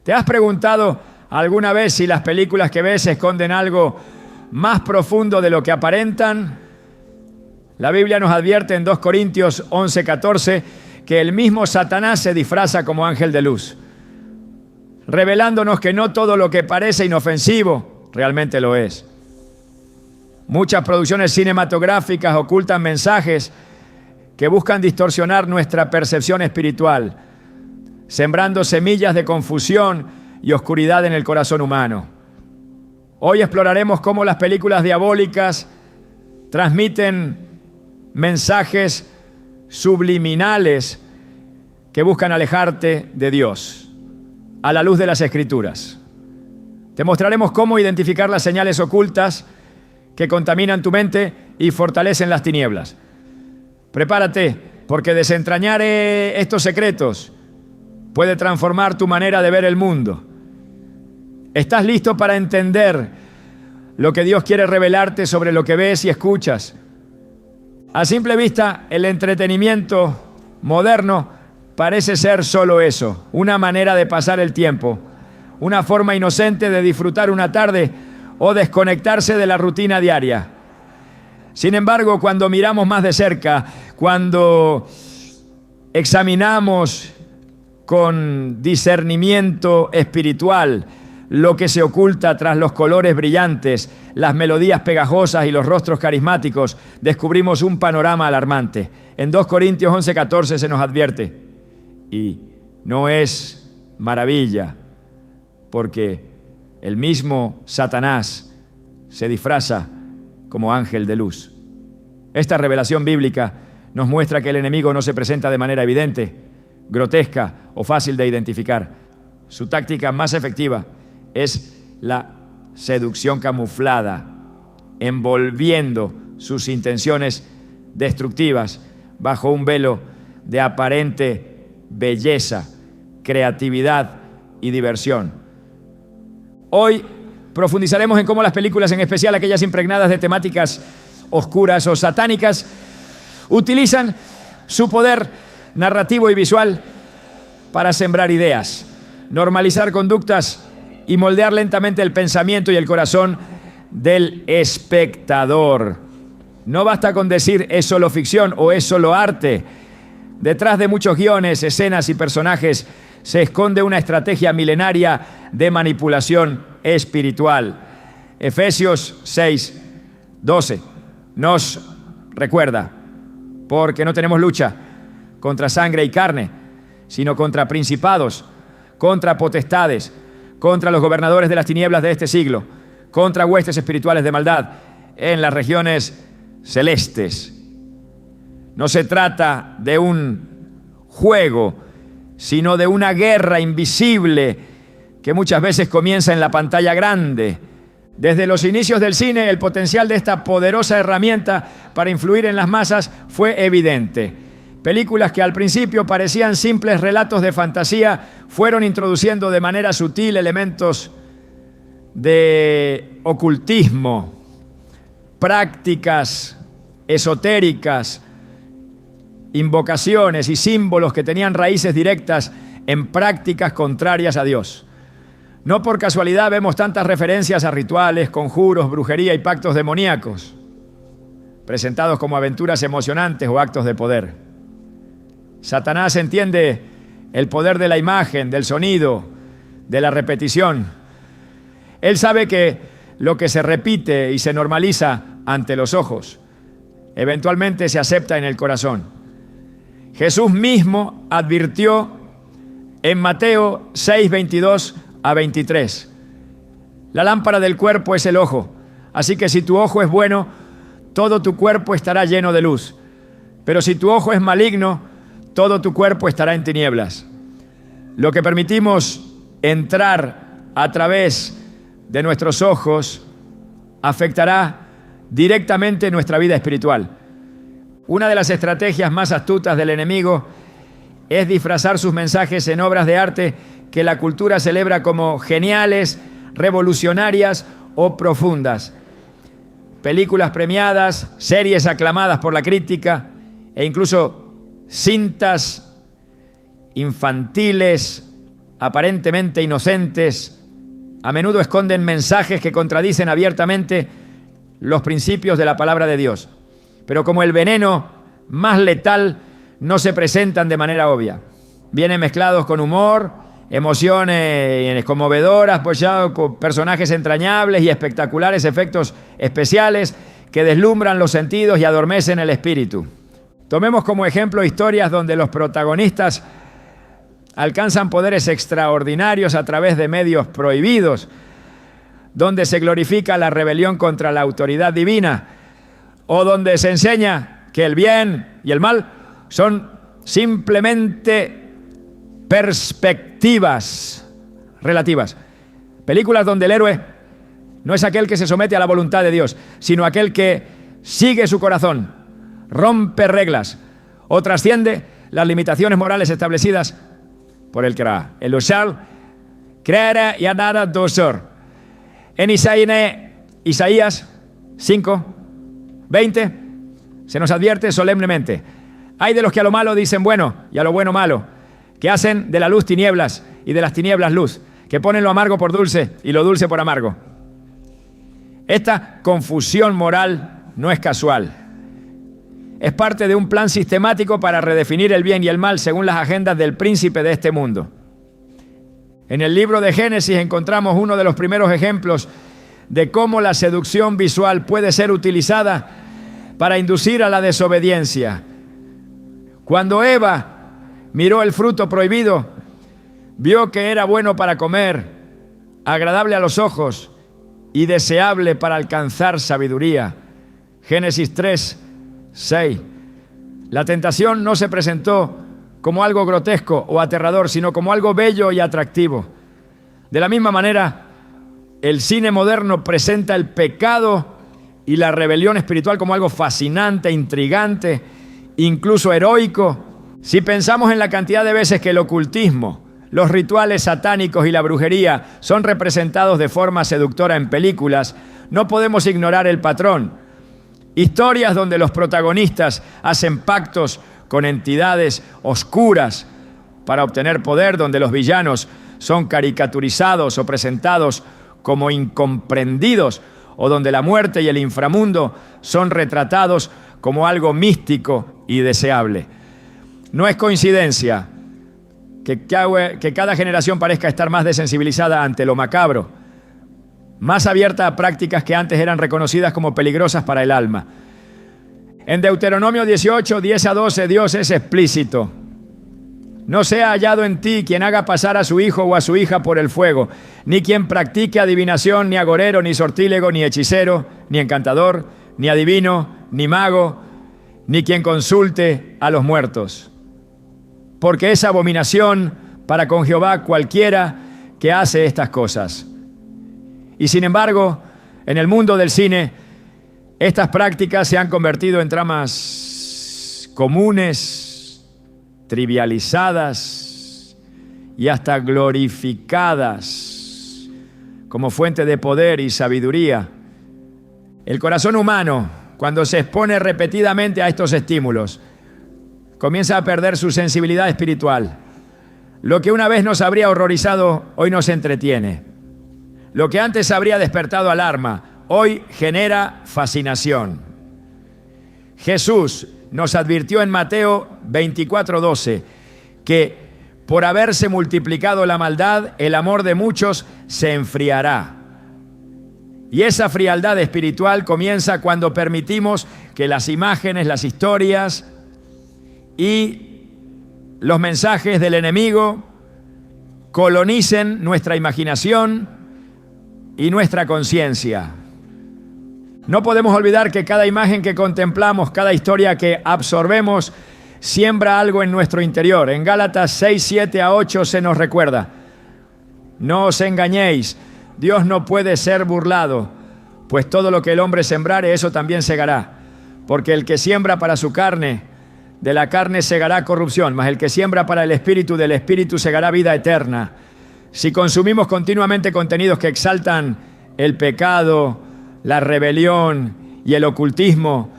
¿Te has preguntado alguna vez si las películas que ves esconden algo más profundo de lo que aparentan? La Biblia nos advierte en 2 Corintios 11:14 que el mismo Satanás se disfraza como ángel de luz, revelándonos que no todo lo que parece inofensivo realmente lo es. Muchas producciones cinematográficas ocultan mensajes que buscan distorsionar nuestra percepción espiritual, sembrando semillas de confusión y oscuridad en el corazón humano. Hoy exploraremos cómo las películas diabólicas transmiten mensajes subliminales que buscan alejarte de Dios, a la luz de las Escrituras. Te mostraremos cómo identificar las señales ocultas que contaminan tu mente y fortalecen las tinieblas. Prepárate, porque desentrañar estos secretos puede transformar tu manera de ver el mundo. ¿Estás listo para entender lo que Dios quiere revelarte sobre lo que ves y escuchas? A simple vista, el entretenimiento moderno parece ser solo eso, una manera de pasar el tiempo, una forma inocente de disfrutar una tarde o desconectarse de la rutina diaria. Sin embargo, cuando miramos más de cerca, cuando examinamos con discernimiento espiritual lo que se oculta tras los colores brillantes, las melodías pegajosas y los rostros carismáticos, descubrimos un panorama alarmante. En 2 Corintios 11:14 se nos advierte, y no es maravilla, porque el mismo Satanás se disfraza como ángel de luz. Esta revelación bíblica nos muestra que el enemigo no se presenta de manera evidente, grotesca o fácil de identificar. Su táctica más efectiva es la seducción camuflada, envolviendo sus intenciones destructivas bajo un velo de aparente belleza, creatividad y diversión. Hoy profundizaremos en cómo las películas, en especial aquellas impregnadas de temáticas oscuras o satánicas, utilizan su poder narrativo y visual para sembrar ideas, normalizar conductas y moldear lentamente el pensamiento y el corazón del espectador. No basta con decir es solo ficción o es solo arte. Detrás de muchos guiones, escenas y personajes se esconde una estrategia milenaria de manipulación espiritual. Efesios 6:12 nos recuerda, porque no tenemos lucha contra sangre y carne, sino contra principados, contra potestades, contra los gobernadores de las tinieblas de este siglo, contra huestes espirituales de maldad en las regiones celestes. No se trata de un juego, sino de una guerra invisible que muchas veces comienza en la pantalla grande. Desde los inicios del cine, el potencial de esta poderosa herramienta para influir en las masas fue evidente. Películas que al principio parecían simples relatos de fantasía fueron introduciendo de manera sutil elementos de ocultismo, prácticas esotéricas, invocaciones y símbolos que tenían raíces directas en prácticas contrarias a Dios. No por casualidad vemos tantas referencias a rituales, conjuros, brujería y pactos demoníacos, presentados como aventuras emocionantes o actos de poder. Satanás entiende el poder de la imagen, del sonido, de la repetición. Él sabe que lo que se repite y se normaliza ante los ojos, eventualmente se acepta en el corazón. Jesús mismo advirtió en Mateo 6:22-23. La lámpara del cuerpo es el ojo, así que si tu ojo es bueno, todo tu cuerpo estará lleno de luz. Pero si tu ojo es maligno, todo tu cuerpo estará en tinieblas. Lo que permitimos entrar a través de nuestros ojos afectará directamente nuestra vida espiritual. Una de las estrategias más astutas del enemigo es disfrazar sus mensajes en obras de arte que la cultura celebra como geniales, revolucionarias o profundas. Películas premiadas, series aclamadas por la crítica e incluso cintas infantiles aparentemente inocentes, a menudo esconden mensajes que contradicen abiertamente los principios de la palabra de Dios. Pero como el veneno más letal, no se presentan de manera obvia. Vienen mezclados con humor, emociones conmovedoras, apoyados con personajes entrañables y espectaculares efectos especiales que deslumbran los sentidos y adormecen el espíritu. Tomemos como ejemplo historias donde los protagonistas alcanzan poderes extraordinarios a través de medios prohibidos, donde se glorifica la rebelión contra la autoridad divina, o donde se enseña que el bien y el mal son simplemente perspectivas relativas. Películas donde el héroe no es aquel que se somete a la voluntad de Dios, sino aquel que sigue su corazón, rompe reglas o trasciende las limitaciones morales establecidas por el Creador. El usar, creer y andar dosor. En Isaías 5:20 se nos advierte solemnemente: hay de los que a lo malo dicen bueno y a lo bueno malo, que hacen de la luz tinieblas y de las tinieblas luz, que ponen lo amargo por dulce y lo dulce por amargo. Esta confusión moral no es casual. Es parte de un plan sistemático para redefinir el bien y el mal según las agendas del príncipe de este mundo. En el libro de Génesis encontramos uno de los primeros ejemplos de cómo la seducción visual puede ser utilizada para inducir a la desobediencia. Cuando Eva miró el fruto prohibido, vio que era bueno para comer, agradable a los ojos y deseable para alcanzar sabiduría. Génesis 3:6. La tentación no se presentó como algo grotesco o aterrador, sino como algo bello y atractivo. De la misma manera, el cine moderno presenta el pecado y la rebelión espiritual como algo fascinante, intrigante, incluso heroico. Si pensamos en la cantidad de veces que el ocultismo, los rituales satánicos y la brujería son representados de forma seductora en películas, no podemos ignorar el patrón. Historias donde los protagonistas hacen pactos con entidades oscuras para obtener poder, donde los villanos son caricaturizados o presentados como incomprendidos, o donde la muerte y el inframundo son retratados como algo místico y deseable. No es coincidencia que cada generación parezca estar más desensibilizada ante lo macabro, más abierta a prácticas que antes eran reconocidas como peligrosas para el alma. En Deuteronomio 18, 10-12, Dios es explícito: no sea hallado en ti quien haga pasar a su hijo o a su hija por el fuego, ni quien practique adivinación, ni agorero, ni sortílego, ni hechicero, ni encantador, ni adivino, ni mago, ni quien consulte a los muertos. Porque es abominación para con Jehová cualquiera que hace estas cosas. Y sin embargo, en el mundo del cine, estas prácticas se han convertido en tramas comunes, trivializadas y hasta glorificadas como fuente de poder y sabiduría. El corazón humano, cuando se expone repetidamente a estos estímulos, comienza a perder su sensibilidad espiritual. Lo que una vez nos habría horrorizado, hoy nos entretiene. Lo que antes habría despertado alarma, hoy genera fascinación. Jesús nos advirtió en Mateo 24:12 que por haberse multiplicado la maldad, el amor de muchos se enfriará. Y esa frialdad espiritual comienza cuando permitimos que las imágenes, las historias y los mensajes del enemigo colonicen nuestra imaginación y nuestra conciencia. No podemos olvidar que cada imagen que contemplamos, cada historia que absorbemos, siembra algo en nuestro interior. En Gálatas 6:7-8 se nos recuerda: no os engañéis, Dios no puede ser burlado, pues todo lo que el hombre sembrare, eso también segará. Porque el que siembra para su carne, de la carne segará corrupción, mas el que siembra para el espíritu, del espíritu segará vida eterna. Si consumimos continuamente contenidos que exaltan el pecado, la rebelión y el ocultismo,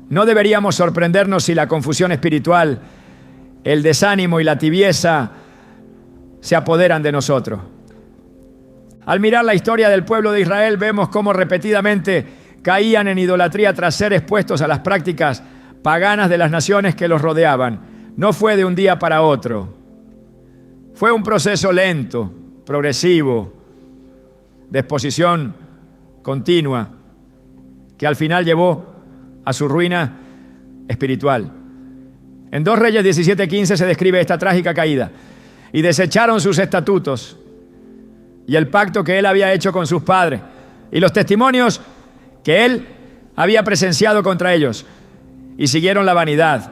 no deberíamos sorprendernos si la confusión espiritual, el desánimo y la tibieza se apoderan de nosotros. Al mirar la historia del pueblo de Israel, vemos cómo repetidamente caían en idolatría tras ser expuestos a las prácticas paganas de las naciones que los rodeaban. No fue de un día para otro. Fue un proceso lento, progresivo, de exposición continua, que al final llevó a su ruina espiritual. En 2 Reyes 17:15 se describe esta trágica caída. Y desecharon sus estatutos y el pacto que él había hecho con sus padres y los testimonios que él había presenciado contra ellos, y siguieron la vanidad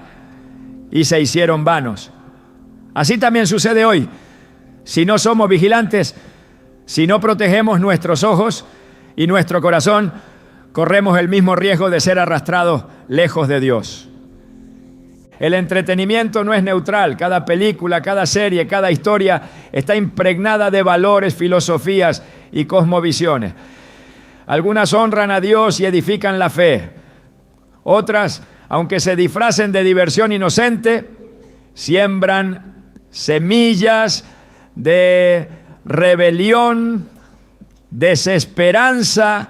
y se hicieron vanos. Así también sucede hoy. Si no somos vigilantes, si no protegemos nuestros ojos y nuestro corazón, corremos el mismo riesgo de ser arrastrados lejos de Dios. El entretenimiento no es neutral. Cada película, cada serie, cada historia está impregnada de valores, filosofías y cosmovisiones. Algunas honran a Dios y edifican la fe. Otras, aunque se disfracen de diversión inocente, siembran semillas de rebelión, desesperanza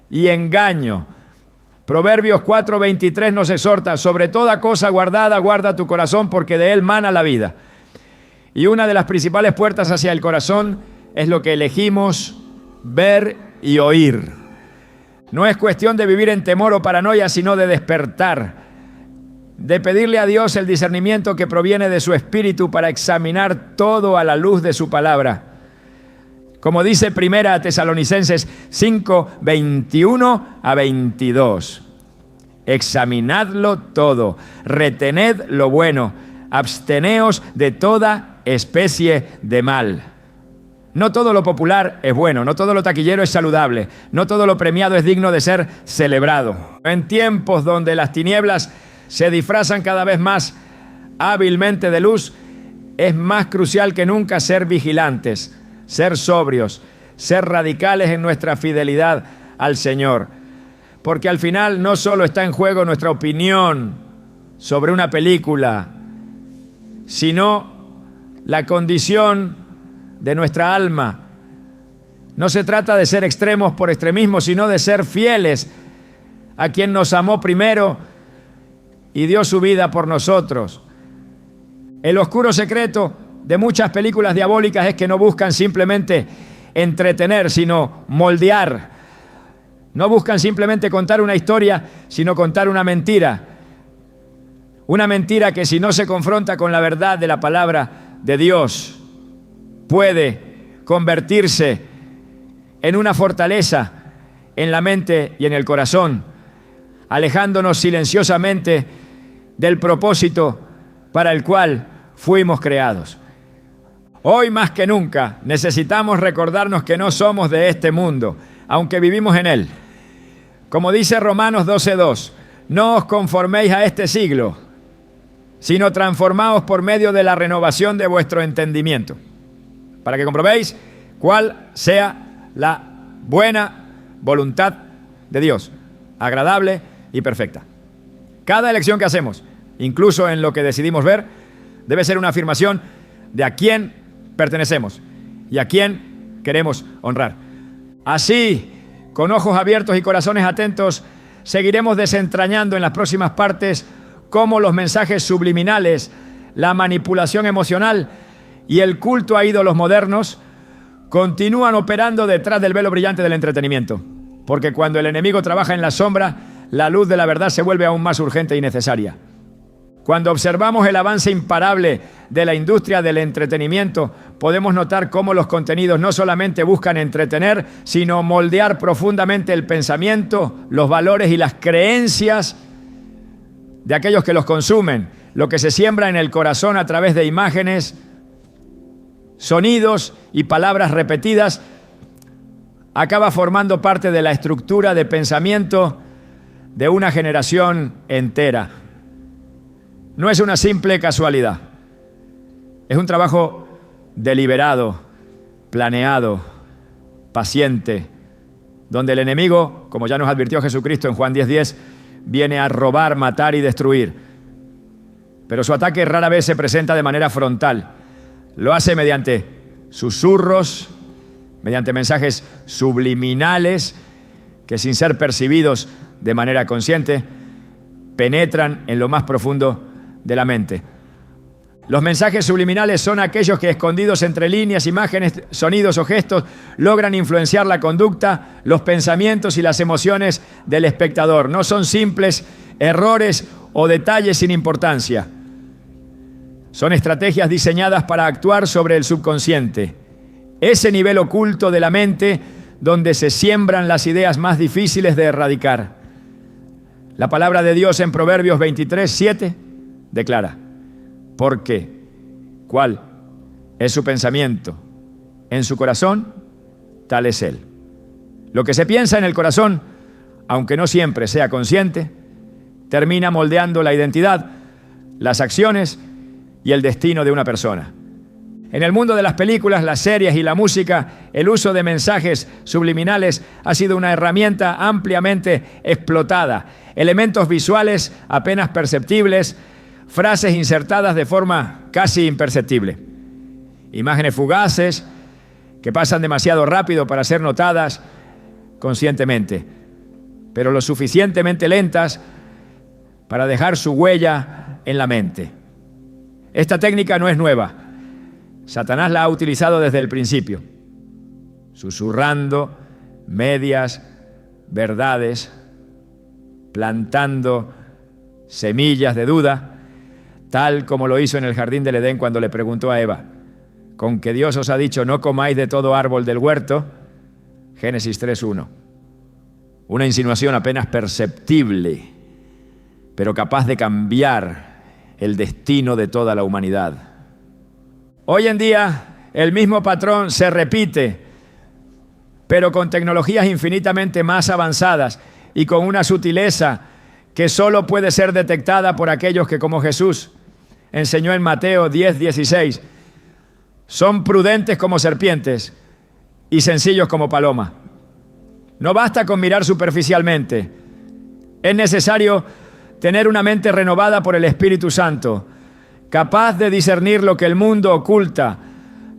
y engaño. Proverbios 4:23 nos exhorta: sobre toda cosa guardada, guarda tu corazón, porque de él mana la vida. Y una de las principales puertas hacia el corazón es lo que elegimos ver y oír. No es cuestión de vivir en temor o paranoia, sino de despertar, de pedirle a Dios el discernimiento que proviene de su Espíritu para examinar todo a la luz de su palabra. Como dice 1 Tesalonicenses 5:21-22. Examinadlo todo, retened lo bueno, absteneos de toda especie de mal. No todo lo popular es bueno, no todo lo taquillero es saludable, no todo lo premiado es digno de ser celebrado. En tiempos donde las tinieblas se disfrazan cada vez más hábilmente de luz, es más crucial que nunca ser vigilantes, ser sobrios, ser radicales en nuestra fidelidad al Señor. Porque al final no solo está en juego nuestra opinión sobre una película, sino la condición de nuestra alma. No se trata de ser extremos por extremismo, sino de ser fieles a quien nos amó primero y dio su vida por nosotros. El oscuro secreto de muchas películas diabólicas es que no buscan simplemente entretener, sino moldear. No buscan simplemente contar una historia, sino contar una mentira. Una mentira que, si no se confronta con la verdad de la palabra de Dios, puede convertirse en una fortaleza en la mente y en el corazón, alejándonos silenciosamente del propósito para el cual fuimos creados. Hoy más que nunca necesitamos recordarnos que no somos de este mundo, aunque vivimos en él. Como dice Romanos 12:2, no os conforméis a este siglo, sino transformaos por medio de la renovación de vuestro entendimiento, para que comprobéis cuál sea la buena voluntad de Dios, agradable y perfecta. Cada elección que hacemos, incluso en lo que decidimos ver, debe ser una afirmación de a quién pertenecemos y a quién queremos honrar. Así, con ojos abiertos y corazones atentos, seguiremos desentrañando en las próximas partes cómo los mensajes subliminales, la manipulación emocional y el culto a ídolos modernos continúan operando detrás del velo brillante del entretenimiento. Porque cuando el enemigo trabaja en la sombra, la luz de la verdad se vuelve aún más urgente y necesaria. Cuando observamos el avance imparable de la industria del entretenimiento, podemos notar cómo los contenidos no solamente buscan entretener, sino moldear profundamente el pensamiento, los valores y las creencias de aquellos que los consumen. Lo que se siembra en el corazón a través de imágenes, sonidos y palabras repetidas acaba formando parte de la estructura de pensamiento de una generación entera. No es una simple casualidad. Es un trabajo deliberado, planeado, paciente, donde el enemigo, como ya nos advirtió Jesucristo en Juan 10:10, viene a robar, matar y destruir. Pero su ataque rara vez se presenta de manera frontal. Lo hace mediante susurros, mediante mensajes subliminales que, sin ser percibidos de manera consciente, penetran en lo más profundo de la mente. Los mensajes subliminales son aquellos que, escondidos entre líneas, imágenes, sonidos o gestos, logran influenciar la conducta, los pensamientos y las emociones del espectador. No son simples errores o detalles sin importancia. Son estrategias diseñadas para actuar sobre el subconsciente, ese nivel oculto de la mente donde se siembran las ideas más difíciles de erradicar. La palabra de Dios en Proverbios 23:7 declara: porque ¿cuál es su pensamiento en su corazón? Tal es él. Lo que se piensa en el corazón, aunque no siempre sea consciente, termina moldeando la identidad, las acciones y el destino de una persona. En el mundo de las películas, las series y la música, el uso de mensajes subliminales ha sido una herramienta ampliamente explotada. Elementos visuales apenas perceptibles, frases insertadas de forma casi imperceptible, imágenes fugaces que pasan demasiado rápido para ser notadas conscientemente, pero lo suficientemente lentas para dejar su huella en la mente. Esta técnica no es nueva. Satanás la ha utilizado desde el principio, susurrando medias verdades, plantando semillas de duda, tal como lo hizo en el jardín del Edén cuando le preguntó a Eva: ¿con que Dios os ha dicho no comáis de todo árbol del huerto? Génesis 3:1. Una insinuación apenas perceptible, pero capaz de cambiar el destino de toda la humanidad. Hoy en día el mismo patrón se repite, pero con tecnologías infinitamente más avanzadas y con una sutileza que solo puede ser detectada por aquellos que, como Jesús enseñó en Mateo 10:16, son prudentes como serpientes y sencillos como paloma. No basta con mirar superficialmente. Es necesario tener una mente renovada por el Espíritu Santo, capaz de discernir lo que el mundo oculta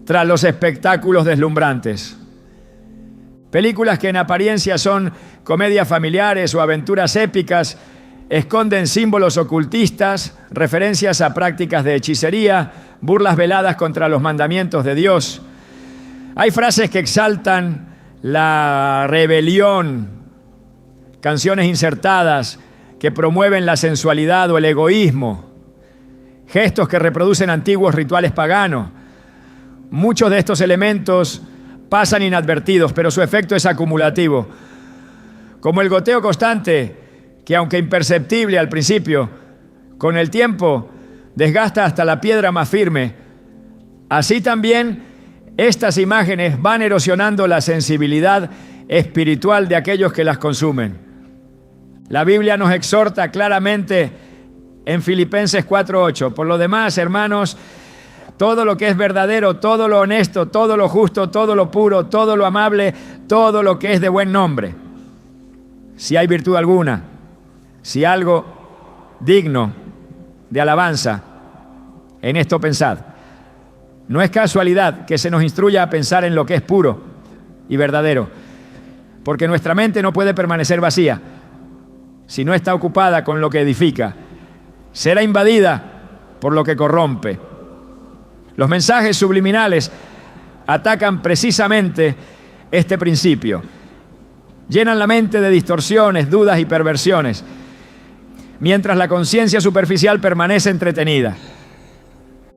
tras los espectáculos deslumbrantes. Películas que en apariencia son comedias familiares o aventuras épicas esconden símbolos ocultistas, referencias a prácticas de hechicería, burlas veladas contra los mandamientos de Dios. Hay frases que exaltan la rebelión, canciones insertadas que promueven la sensualidad o el egoísmo, gestos que reproducen antiguos rituales paganos. Muchos de estos elementos pasan inadvertidos, pero su efecto es acumulativo. Como el goteo constante, que aunque imperceptible al principio, con el tiempo desgasta hasta la piedra más firme, así también estas imágenes van erosionando la sensibilidad espiritual de aquellos que las consumen. La Biblia nos exhorta claramente en Filipenses 4:8: por lo demás, hermanos, todo lo que es verdadero, todo lo honesto, todo lo justo, todo lo puro, todo lo amable, todo lo que es de buen nombre, si hay virtud alguna, si algo digno de alabanza, en esto pensad. No es casualidad que se nos instruya a pensar en lo que es puro y verdadero, porque nuestra mente no puede permanecer vacía si no está ocupada con lo que edifica. Será invadida por lo que corrompe. Los mensajes subliminales atacan precisamente este principio. Llenan la mente de distorsiones, dudas y perversiones, mientras la conciencia superficial permanece entretenida.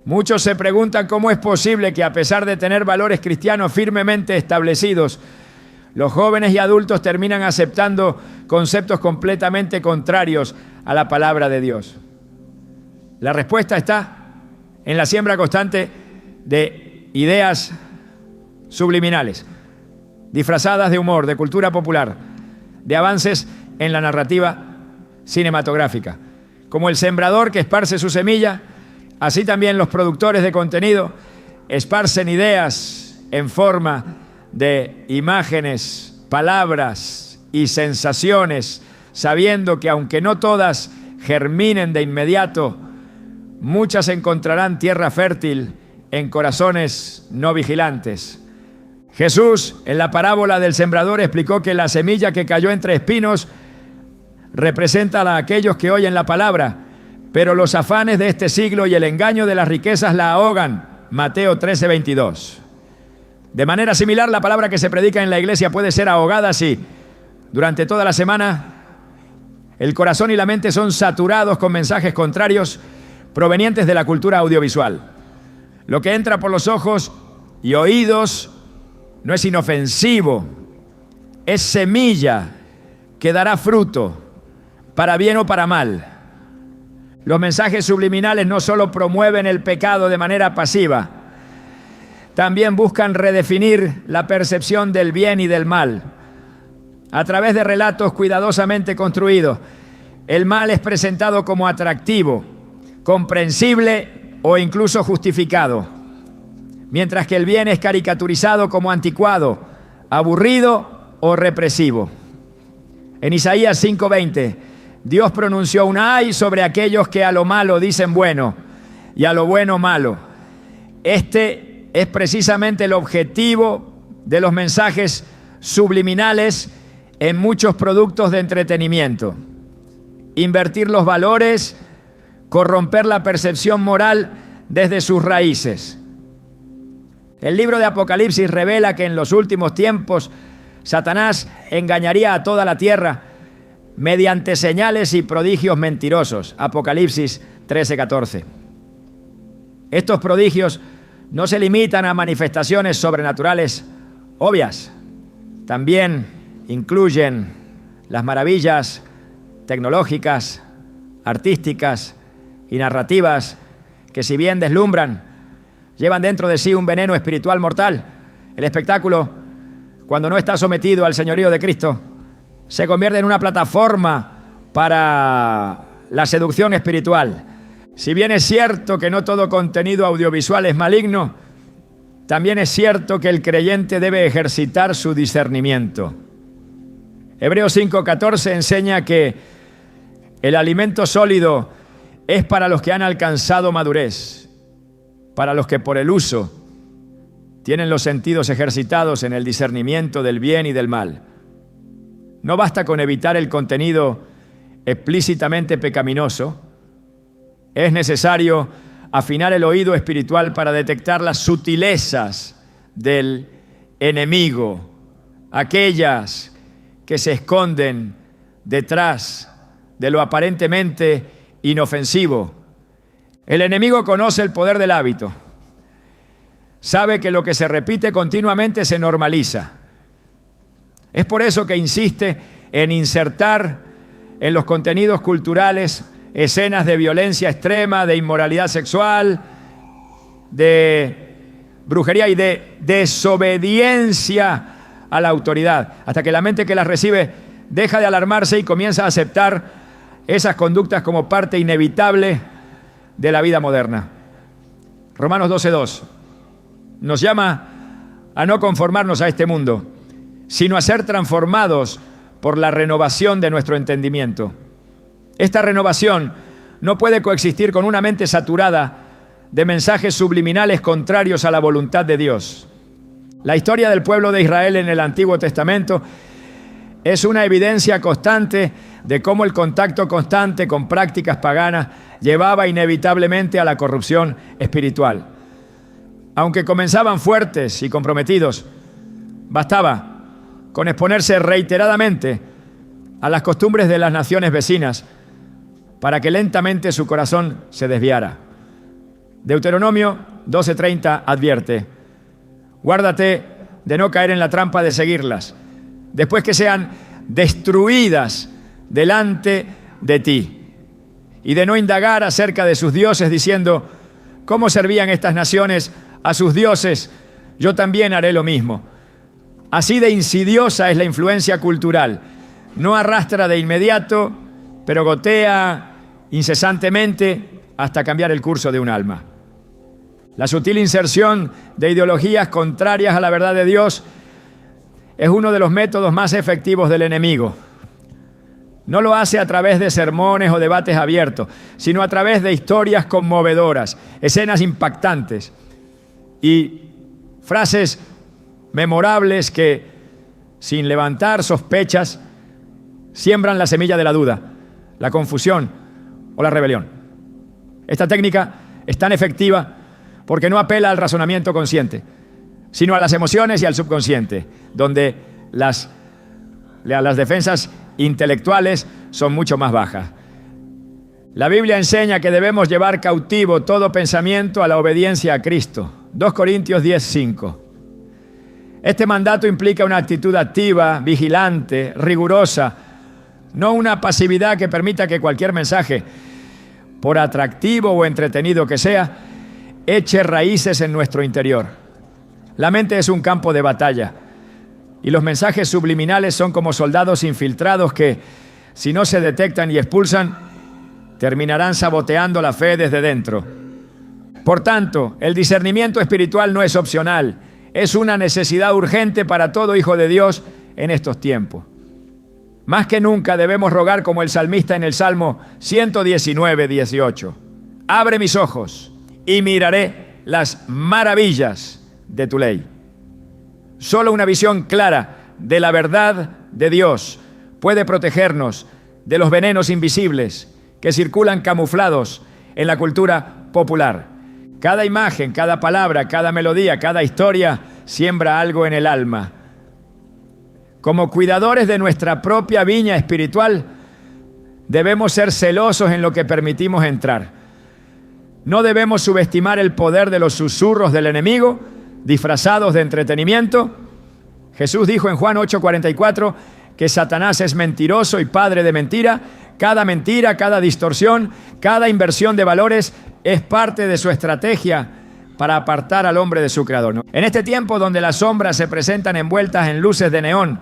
Muchos se preguntan cómo es posible que, a pesar de tener valores cristianos firmemente establecidos, los jóvenes y adultos terminan aceptando conceptos completamente contrarios a la palabra de Dios. La respuesta está en la siembra constante de ideas subliminales, disfrazadas de humor, de cultura popular, de avances en la narrativa cinematográfica. Como el sembrador que esparce su semilla, así también los productores de contenido esparcen ideas en forma de imágenes, palabras y sensaciones, sabiendo que aunque no todas germinen de inmediato, muchas encontrarán tierra fértil en corazones no vigilantes. Jesús, en la parábola del sembrador, explicó que la semilla que cayó entre espinos representa a aquellos que oyen la palabra, pero los afanes de este siglo y el engaño de las riquezas la ahogan. Mateo 13:22. De manera similar, la palabra que se predica en la iglesia puede ser ahogada si durante toda la semana el corazón y la mente son saturados con mensajes contrarios provenientes de la cultura audiovisual. Lo que entra por los ojos y oídos no es inofensivo, es semilla que dará fruto, para bien o para mal. Los mensajes subliminales no solo promueven el pecado de manera pasiva, también buscan redefinir la percepción del bien y del mal. A través de relatos cuidadosamente construidos, el mal es presentado como atractivo, comprensible o incluso justificado, mientras que el bien es caricaturizado como anticuado, aburrido o represivo. En Isaías 5:20, Dios pronunció un ay sobre aquellos que a lo malo dicen bueno y a lo bueno malo. Este es precisamente el objetivo de los mensajes subliminales en muchos productos de entretenimiento. Invertir los valores, corromper la percepción moral desde sus raíces. El libro de Apocalipsis revela que en los últimos tiempos Satanás engañaría a toda la tierra mediante señales y prodigios mentirosos. Apocalipsis 13:14. Estos prodigios no se limitan a manifestaciones sobrenaturales obvias. También incluyen las maravillas tecnológicas, artísticas y narrativas que, si bien deslumbran, llevan dentro de sí un veneno espiritual mortal. El espectáculo, cuando no está sometido al señorío de Cristo, se convierte en una plataforma para la seducción espiritual. Si bien es cierto que no todo contenido audiovisual es maligno, también es cierto que el creyente debe ejercitar su discernimiento. Hebreos 5:14 enseña que el alimento sólido es para los que han alcanzado madurez, para los que por el uso tienen los sentidos ejercitados en el discernimiento del bien y del mal. No basta con evitar el contenido explícitamente pecaminoso. Es necesario afinar el oído espiritual para detectar las sutilezas del enemigo, aquellas que se esconden detrás de lo aparentemente inofensivo. El enemigo conoce el poder del hábito. Sabe que lo que se repite continuamente se normaliza. Es por eso que insiste en insertar en los contenidos culturales escenas de violencia extrema, de inmoralidad sexual, de brujería y de desobediencia a la autoridad, hasta que la mente que las recibe deja de alarmarse y comienza a aceptar esas conductas como parte inevitable de la vida moderna. Romanos 12:2 nos llama a no conformarnos a este mundo, sino a ser transformados por la renovación de nuestro entendimiento. Esta renovación no puede coexistir con una mente saturada de mensajes subliminales contrarios a la voluntad de Dios. La historia del pueblo de Israel en el Antiguo Testamento es una evidencia constante de cómo el contacto constante con prácticas paganas llevaba inevitablemente a la corrupción espiritual. Aunque comenzaban fuertes y comprometidos, bastaba con exponerse reiteradamente a las costumbres de las naciones vecinas para que lentamente su corazón se desviara. Deuteronomio 12:30 advierte: guárdate de no caer en la trampa de seguirlas, después que sean destruidas delante de ti, y de no indagar acerca de sus dioses diciendo: ¿cómo servían estas naciones a sus dioses? Yo también haré lo mismo. Así de insidiosa es la influencia cultural. No arrastra de inmediato, pero gotea incesantemente hasta cambiar el curso de un alma. La sutil inserción de ideologías contrarias a la verdad de Dios es uno de los métodos más efectivos del enemigo. No lo hace a través de sermones o debates abiertos, sino a través de historias conmovedoras, escenas impactantes, y frases memorables que, sin levantar sospechas, siembran la semilla de la duda, la confusión o la rebelión. Esta técnica es tan efectiva porque no apela al razonamiento consciente, sino a las emociones y al subconsciente, donde las defensas intelectuales son mucho más bajas. La Biblia enseña que debemos llevar cautivo todo pensamiento a la obediencia a Cristo. 2 Corintios 10:5. Este mandato implica una actitud activa, vigilante, rigurosa, no una pasividad que permita que cualquier mensaje, por atractivo o entretenido que sea, eche raíces en nuestro interior. La mente es un campo de batalla y los mensajes subliminales son como soldados infiltrados que, si no se detectan y expulsan, terminarán saboteando la fe desde dentro. Por tanto, el discernimiento espiritual no es opcional, es una necesidad urgente para todo hijo de Dios en estos tiempos. Más que nunca debemos rogar como el salmista en el Salmo 119:18. Abre mis ojos y miraré las maravillas de tu ley. Solo una visión clara de la verdad de Dios puede protegernos de los venenos invisibles que circulan camuflados en la cultura popular. Cada imagen, cada palabra, cada melodía, cada historia siembra algo en el alma. Como cuidadores de nuestra propia viña espiritual, debemos ser celosos en lo que permitimos entrar. No debemos subestimar el poder de los susurros del enemigo, disfrazados de entretenimiento. Jesús dijo en Juan 8:44 que Satanás es mentiroso y padre de mentira. Cada mentira, cada distorsión, cada inversión de valores es parte de su estrategia para apartar al hombre de su creador. En este tiempo donde las sombras se presentan envueltas en luces de neón,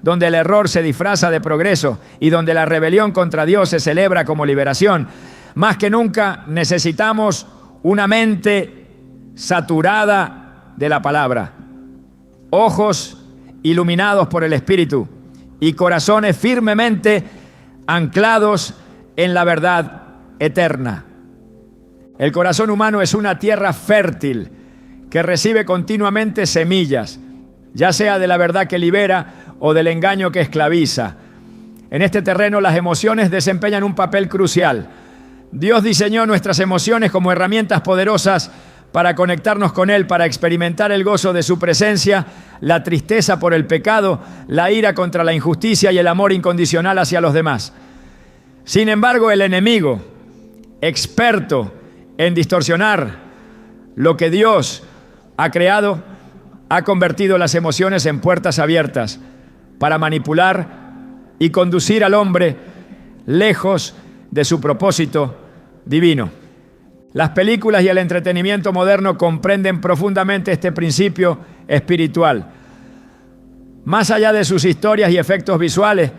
donde el error se disfraza de progreso y donde la rebelión contra Dios se celebra como liberación, más que nunca necesitamos una mente saturada de la palabra, ojos iluminados por el Espíritu y corazones firmemente anclados en la verdad eterna. El corazón humano es una tierra fértil que recibe continuamente semillas, ya sea de la verdad que libera o del engaño que esclaviza. En este terreno las emociones desempeñan un papel crucial. Dios diseñó nuestras emociones como herramientas poderosas para conectarnos con Él, para experimentar el gozo de su presencia, la tristeza por el pecado, la ira contra la injusticia y el amor incondicional hacia los demás. Sin embargo, el enemigo, experto en distorsionar lo que Dios ha creado, ha convertido las emociones en puertas abiertas para manipular y conducir al hombre lejos de su propósito divino. Las películas y el entretenimiento moderno comprenden profundamente este principio espiritual. Más allá de sus historias y efectos visuales,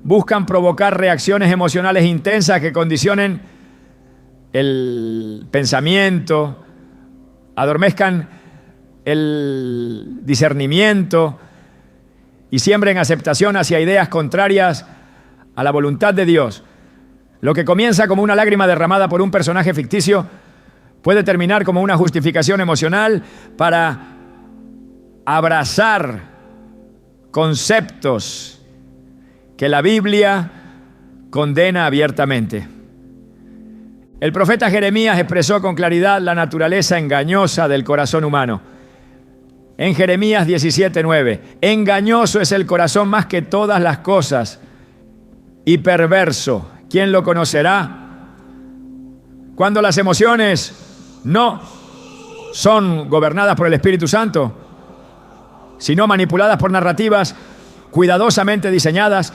buscan provocar reacciones emocionales intensas que condicionen el pensamiento, adormezcan el discernimiento y siembren aceptación hacia ideas contrarias a la voluntad de Dios. Lo que comienza como una lágrima derramada por un personaje ficticio puede terminar como una justificación emocional para abrazar conceptos que la Biblia condena abiertamente. El profeta Jeremías expresó con claridad la naturaleza engañosa del corazón humano. En Jeremías 17:9, engañoso es el corazón más que todas las cosas y perverso. ¿Quién lo conocerá? Cuando las emociones no son gobernadas por el Espíritu Santo, sino manipuladas por narrativas cuidadosamente diseñadas,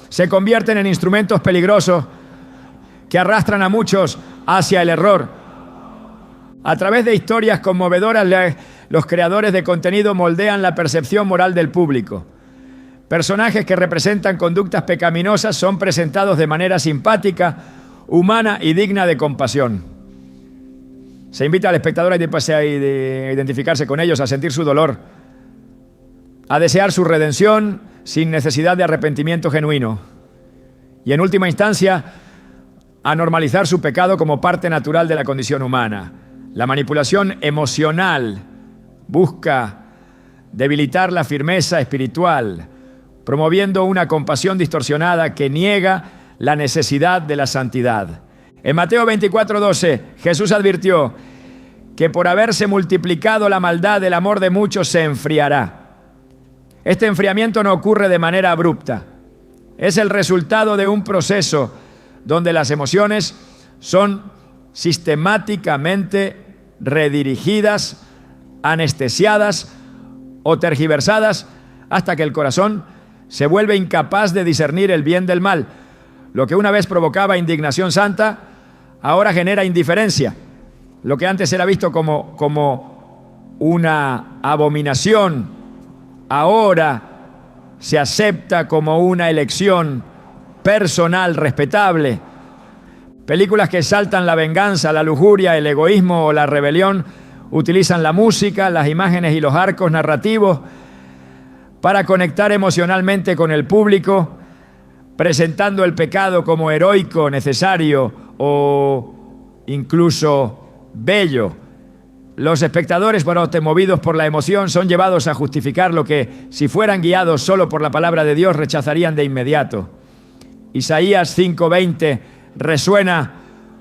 se convierten en instrumentos peligrosos que arrastran a muchos hacia el error. A través de historias conmovedoras, los creadores de contenido moldean la percepción moral del público. Personajes que representan conductas pecaminosas son presentados de manera simpática, humana y digna de compasión. Se invita al espectador a identificarse con ellos, a sentir su dolor, a desear su redención sin necesidad de arrepentimiento genuino y, en última instancia, a normalizar su pecado como parte natural de la condición humana. La manipulación emocional busca debilitar la firmeza espiritual, promoviendo una compasión distorsionada que niega la necesidad de la santidad. En Mateo 24:12, Jesús advirtió que por haberse multiplicado la maldad, el amor de muchos se enfriará. Este enfriamiento no ocurre de manera abrupta. Es el resultado de un proceso donde las emociones son sistemáticamente redirigidas, anestesiadas o tergiversadas hasta que el corazón se vuelve incapaz de discernir el bien del mal. Lo que una vez provocaba indignación santa, ahora genera indiferencia. Lo que antes era visto como una abominación, ahora se acepta como una elección personal respetable. Películas que exaltan la venganza, la lujuria, el egoísmo o la rebelión utilizan la música, las imágenes y los arcos narrativos para conectar emocionalmente con el público, presentando el pecado como heroico, necesario o incluso bello. Los espectadores, movidos por la emoción, son llevados a justificar lo que, si fueran guiados solo por la palabra de Dios, rechazarían de inmediato. Isaías 5:20 resuena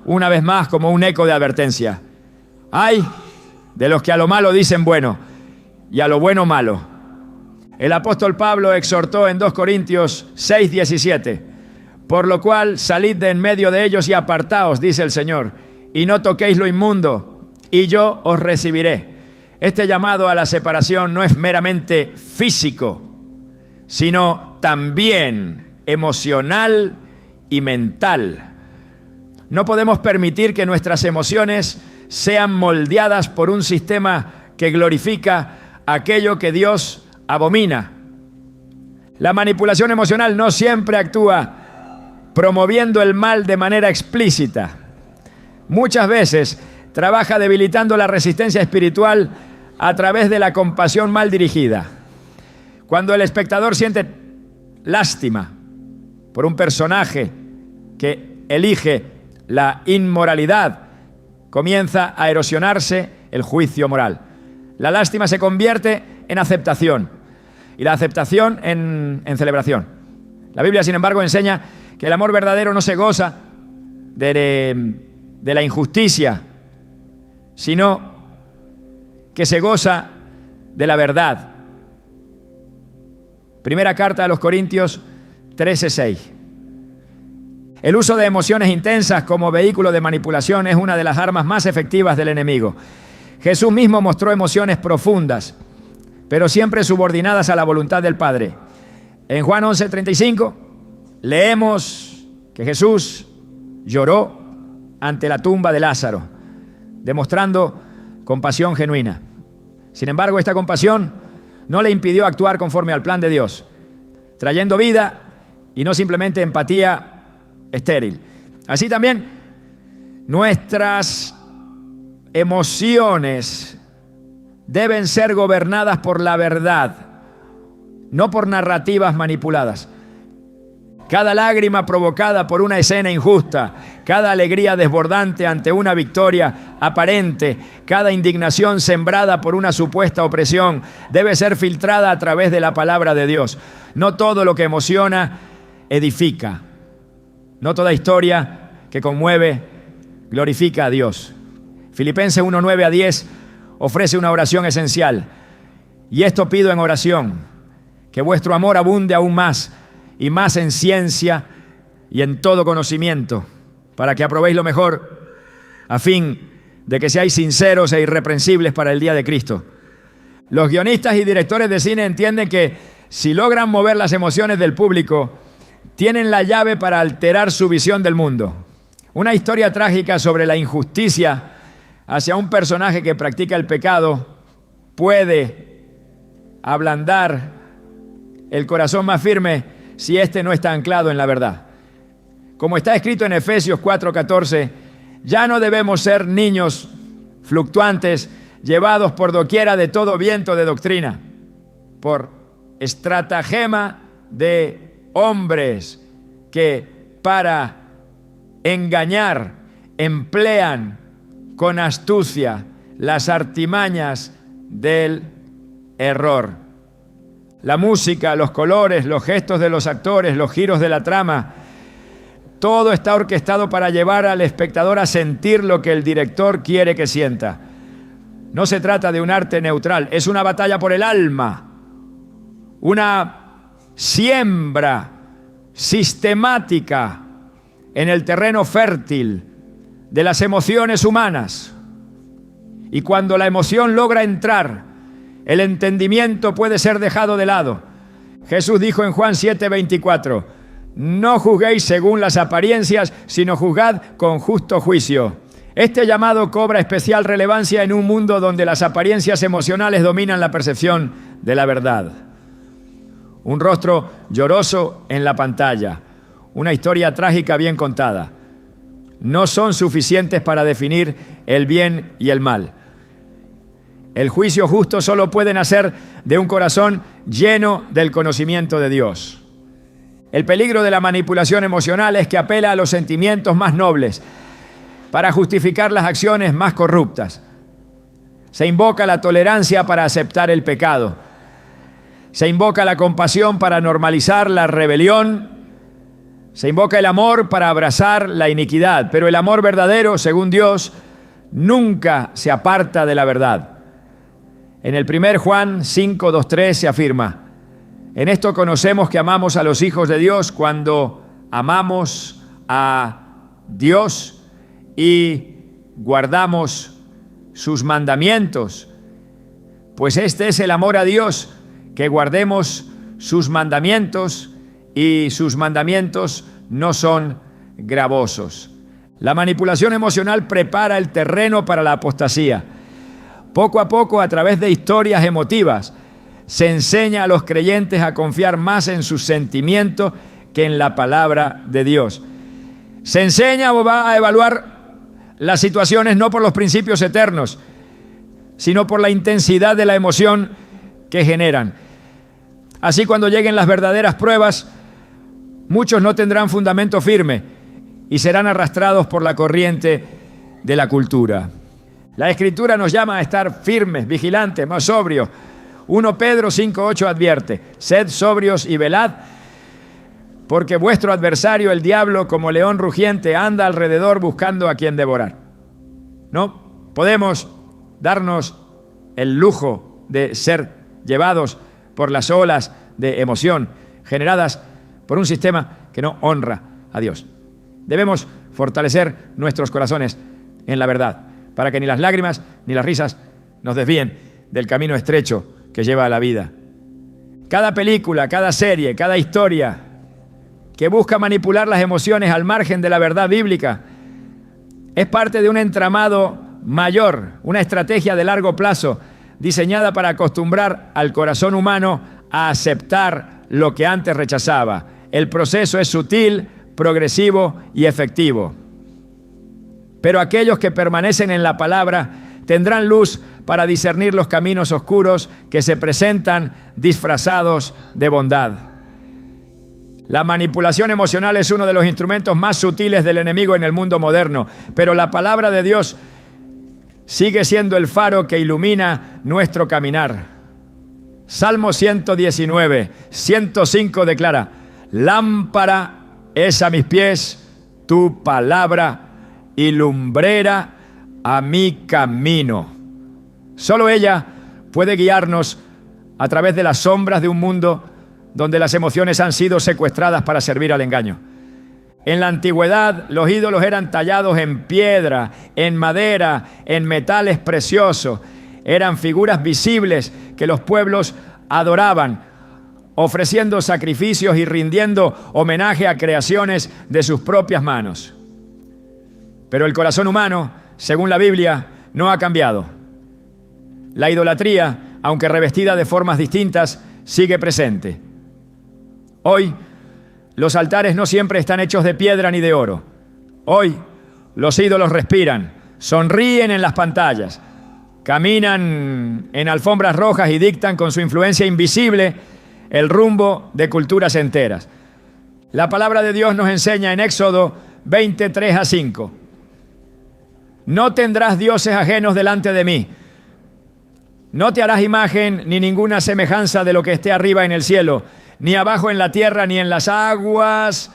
una vez más como un eco de advertencia. ¡Ay de los que a lo malo dicen bueno y a lo bueno malo! El apóstol Pablo exhortó en 2 Corintios 6:17, por lo cual salid de en medio de ellos y apartaos, dice el Señor, y no toquéis lo inmundo, y yo os recibiré. Este llamado a la separación no es meramente físico, sino también emocional y mental. No podemos permitir que nuestras emociones sean moldeadas por un sistema que glorifica aquello que Dios abomina. La manipulación emocional no siempre actúa promoviendo el mal de manera explícita. Muchas veces trabaja debilitando la resistencia espiritual a través de la compasión mal dirigida. Cuando el espectador siente lástima por un personaje que elige la inmoralidad, comienza a erosionarse el juicio moral. La lástima se convierte en aceptación y la aceptación en celebración. La Biblia, sin embargo, enseña que el amor verdadero no se goza de la injusticia, sino que se goza de la verdad. Primera carta a los Corintios 13:6. El uso de emociones intensas como vehículo de manipulación es una de las armas más efectivas del enemigo. Jesús mismo mostró emociones profundas, pero siempre subordinadas a la voluntad del Padre. En Juan 11:35 leemos que Jesús lloró ante la tumba de Lázaro, demostrando compasión genuina. Sin embargo, esta compasión no le impidió actuar conforme al plan de Dios, trayendo vida y no simplemente empatía estéril. Así también, nuestras emociones deben ser gobernadas por la verdad, no por narrativas manipuladas. Cada lágrima provocada por una escena injusta, cada alegría desbordante ante una victoria aparente, cada indignación sembrada por una supuesta opresión, debe ser filtrada a través de la palabra de Dios. No todo lo que emociona edifica. No toda historia que conmueve glorifica a Dios. Filipenses 1:9-10 ofrece una oración esencial. Y esto pido en oración, que vuestro amor abunde aún más y más en ciencia y en todo conocimiento, para que aprobéis lo mejor, a fin de que seáis sinceros e irreprensibles para el día de Cristo. Los guionistas y directores de cine entienden que si logran mover las emociones del público, tienen la llave para alterar su visión del mundo. Una historia trágica sobre la injusticia hacia un personaje que practica el pecado puede ablandar el corazón más firme si éste no está anclado en la verdad. Como está escrito en Efesios 4:14, ya no debemos ser niños fluctuantes, llevados por doquiera de todo viento de doctrina, por estratagema de hombres que para engañar emplean con astucia las artimañas del error. La música, los colores, los gestos de los actores, los giros de la trama, todo está orquestado para llevar al espectador a sentir lo que el director quiere que sienta. No se trata de un arte neutral, es una batalla por el alma, una siembra sistemática en el terreno fértil de las emociones humanas. Y cuando la emoción logra entrar, el entendimiento puede ser dejado de lado. Jesús dijo en Juan 7:24, no juzguéis según las apariencias, sino juzgad con justo juicio. Este llamado cobra especial relevancia en un mundo donde las apariencias emocionales dominan la percepción de la verdad. Un rostro lloroso en la pantalla, una historia trágica bien contada, no son suficientes para definir el bien y el mal. El juicio justo solo puede nacer de un corazón lleno del conocimiento de Dios. El peligro de la manipulación emocional es que apela a los sentimientos más nobles para justificar las acciones más corruptas. Se invoca la tolerancia para aceptar el pecado. Se invoca la compasión para normalizar la rebelión. Se invoca el amor para abrazar la iniquidad. Pero el amor verdadero, según Dios, nunca se aparta de la verdad. En el 1 Juan 5:2-3 se afirma: en esto conocemos que amamos a los hijos de Dios cuando amamos a Dios y guardamos sus mandamientos. Pues este es el amor a Dios, que guardemos sus mandamientos, y sus mandamientos no son gravosos. La manipulación emocional prepara el terreno para la apostasía. Poco a poco, a través de historias emotivas, se enseña a los creyentes a confiar más en sus sentimientos que en la palabra de Dios. Se enseña o va a evaluar las situaciones no por los principios eternos, sino por la intensidad de la emoción que generan. Así, cuando lleguen las verdaderas pruebas, muchos no tendrán fundamento firme y serán arrastrados por la corriente de la cultura. La Escritura nos llama a estar firmes, vigilantes, más sobrios. 1 Pedro 5:8 advierte: sed sobrios y velad, porque vuestro adversario, el diablo, como león rugiente, anda alrededor buscando a quien devorar. No podemos darnos el lujo de ser llevados por las olas de emoción generadas por un sistema que no honra a Dios. Debemos fortalecer nuestros corazones en la verdad, para que ni las lágrimas ni las risas nos desvíen del camino estrecho que lleva a la vida. Cada película, cada serie, cada historia que busca manipular las emociones al margen de la verdad bíblica es parte de un entramado mayor, una estrategia de largo plazo diseñada para acostumbrar al corazón humano a aceptar lo que antes rechazaba. El proceso es sutil, progresivo y efectivo. Pero aquellos que permanecen en la palabra tendrán luz para discernir los caminos oscuros que se presentan disfrazados de bondad. La manipulación emocional es uno de los instrumentos más sutiles del enemigo en el mundo moderno, pero la palabra de Dios sigue siendo el faro que ilumina nuestro caminar. Salmo 119, 105 declara: lámpara es a mis pies tu palabra y lumbrera a mi camino. Solo ella puede guiarnos a través de las sombras de un mundo donde las emociones han sido secuestradas para servir al engaño. En la antigüedad, los ídolos eran tallados en piedra, en madera, en metales preciosos. Eran figuras visibles que los pueblos adoraban, ofreciendo sacrificios y rindiendo homenaje a creaciones de sus propias manos. Pero el corazón humano, según la Biblia, no ha cambiado. La idolatría, aunque revestida de formas distintas, sigue presente. Hoy, los altares no siempre están hechos de piedra ni de oro. Hoy, los ídolos respiran, sonríen en las pantallas, caminan en alfombras rojas y dictan con su influencia invisible el rumbo de culturas enteras. La palabra de Dios nos enseña en Éxodo 23-5: No tendrás dioses ajenos delante de mí. No te harás imagen ni ninguna semejanza de lo que esté arriba en el cielo, ni abajo en la tierra, ni en las aguas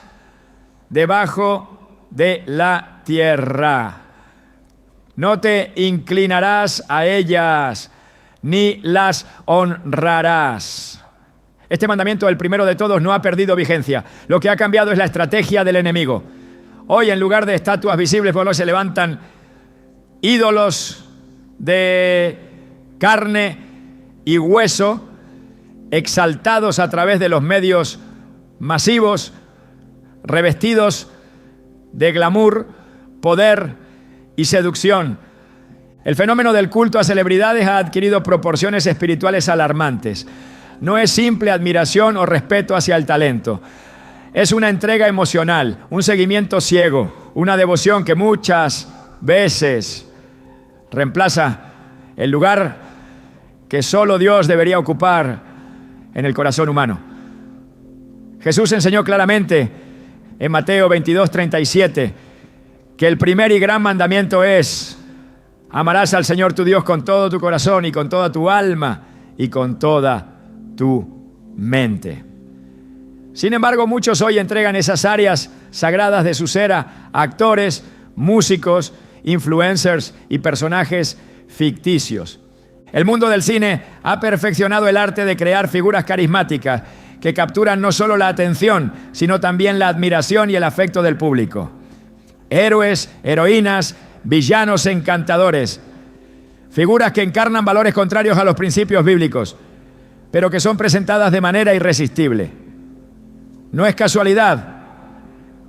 debajo de la tierra. No te inclinarás a ellas, ni las honrarás. Este mandamiento, el primero de todos, no ha perdido vigencia. Lo que ha cambiado es la estrategia del enemigo. Hoy, en lugar de estatuas visibles, por lo que se levantan ídolos de carne y hueso, exaltados a través de los medios masivos, revestidos de glamour, poder y seducción. El fenómeno del culto a celebridades ha adquirido proporciones espirituales alarmantes. No es simple admiración o respeto hacia el talento. Es una entrega emocional, un seguimiento ciego, una devoción que muchas veces reemplaza el lugar que solo Dios debería ocupar en el corazón humano. Jesús enseñó claramente en Mateo 22:37 que el primer y gran mandamiento es: amarás al Señor tu Dios con todo tu corazón y con toda tu alma y con toda tu mente. Sin embargo, muchos hoy entregan esas áreas sagradas de su ser a actores, músicos, influencers y personajes ficticios. El mundo del cine ha perfeccionado el arte de crear figuras carismáticas que capturan no solo la atención, sino también la admiración y el afecto del público. Héroes, heroínas, villanos encantadores, figuras que encarnan valores contrarios a los principios bíblicos, pero que son presentadas de manera irresistible. No es casualidad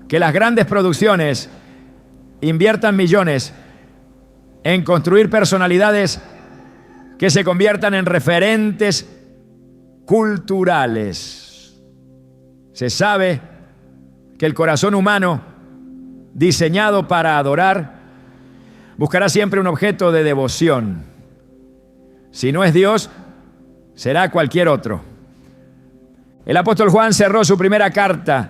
que las grandes producciones inviertan millones en construir personalidades que se conviertan en referentes culturales. Se sabe que el corazón humano, diseñado para adorar, buscará siempre un objeto de devoción. Si no es Dios, será cualquier otro. El apóstol Juan cerró su primera carta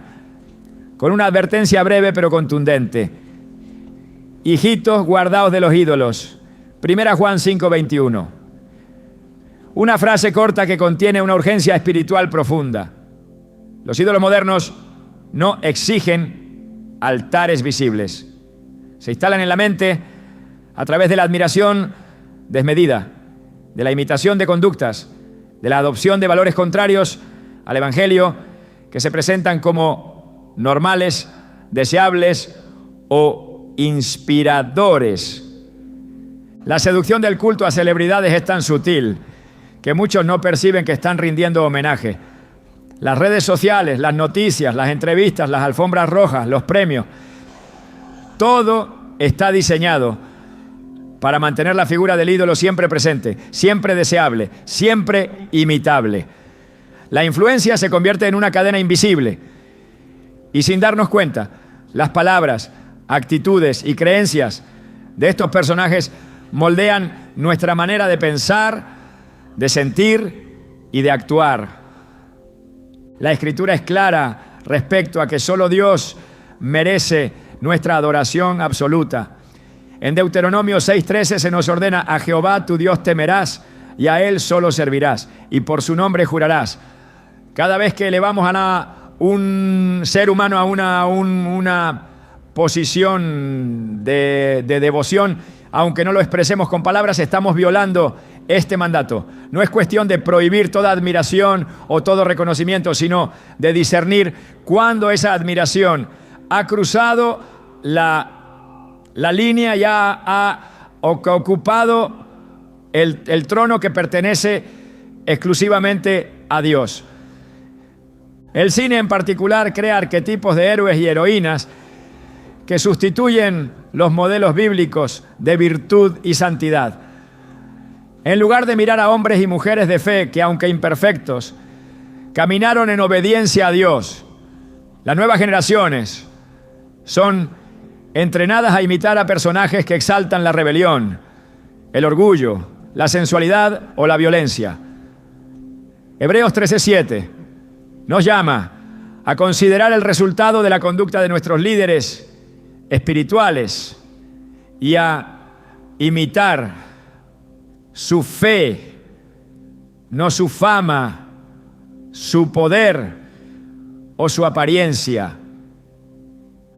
con una advertencia breve pero contundente. Hijitos, guardaos de los ídolos. 1 Juan 5:21. Una frase corta que contiene una urgencia espiritual profunda. Los ídolos modernos no exigen altares visibles. Se instalan en la mente a través de la admiración desmedida, de la imitación de conductas, de la adopción de valores contrarios al Evangelio, que se presentan como normales, deseables o inspiradores. La seducción del culto a celebridades es tan sutil que muchos no perciben que están rindiendo homenaje. Las redes sociales, las noticias, las entrevistas, las alfombras rojas, los premios, todo está diseñado para mantener la figura del ídolo siempre presente, siempre deseable, siempre imitable. La influencia se convierte en una cadena invisible y, sin darnos cuenta, las palabras, actitudes y creencias de estos personajes moldean nuestra manera de pensar, de sentir y de actuar. La Escritura es clara respecto a que solo Dios merece nuestra adoración absoluta. En Deuteronomio 6:13 se nos ordena: a Jehová tu Dios temerás y a Él solo servirás, y por su nombre jurarás. Cada vez que elevamos a un ser humano a una posición de devoción, aunque no lo expresemos con palabras, estamos violando este mandato. No es cuestión de prohibir toda admiración o todo reconocimiento, sino de discernir cuándo esa admiración ha cruzado la línea, ya ha ocupado el trono que pertenece exclusivamente a Dios. El cine en particular crea arquetipos de héroes y heroínas que sustituyen los modelos bíblicos de virtud y santidad. En lugar de mirar a hombres y mujeres de fe que, aunque imperfectos, caminaron en obediencia a Dios, las nuevas generaciones son entrenadas a imitar a personajes que exaltan la rebelión, el orgullo, la sensualidad o la violencia. Hebreos 13:7 nos llama a considerar el resultado de la conducta de nuestros líderes espirituales y a imitar su fe, no su fama, su poder o su apariencia.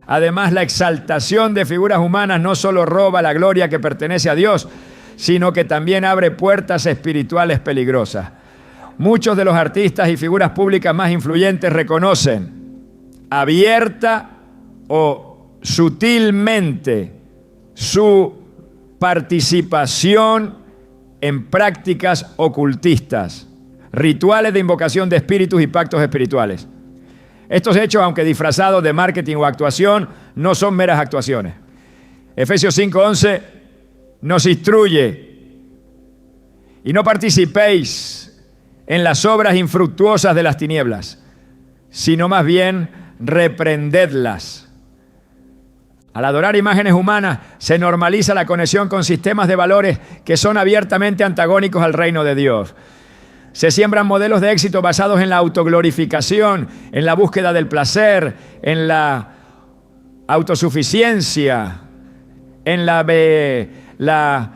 Además, la exaltación de figuras humanas no solo roba la gloria que pertenece a Dios, sino que también abre puertas espirituales peligrosas. Muchos de los artistas y figuras públicas más influyentes reconocen abierta o sutilmente su participación en prácticas ocultistas, rituales de invocación de espíritus y pactos espirituales. Estos hechos, aunque disfrazados de marketing o actuación, no son meras actuaciones. Efesios 5:11 nos instruye: y no participéis en las obras infructuosas de las tinieblas, sino más bien reprendedlas. Al adorar imágenes humanas se normaliza la conexión con sistemas de valores que son abiertamente antagónicos al reino de Dios. Se siembran modelos de éxito basados en la autoglorificación, en la búsqueda del placer, en la autosuficiencia, en la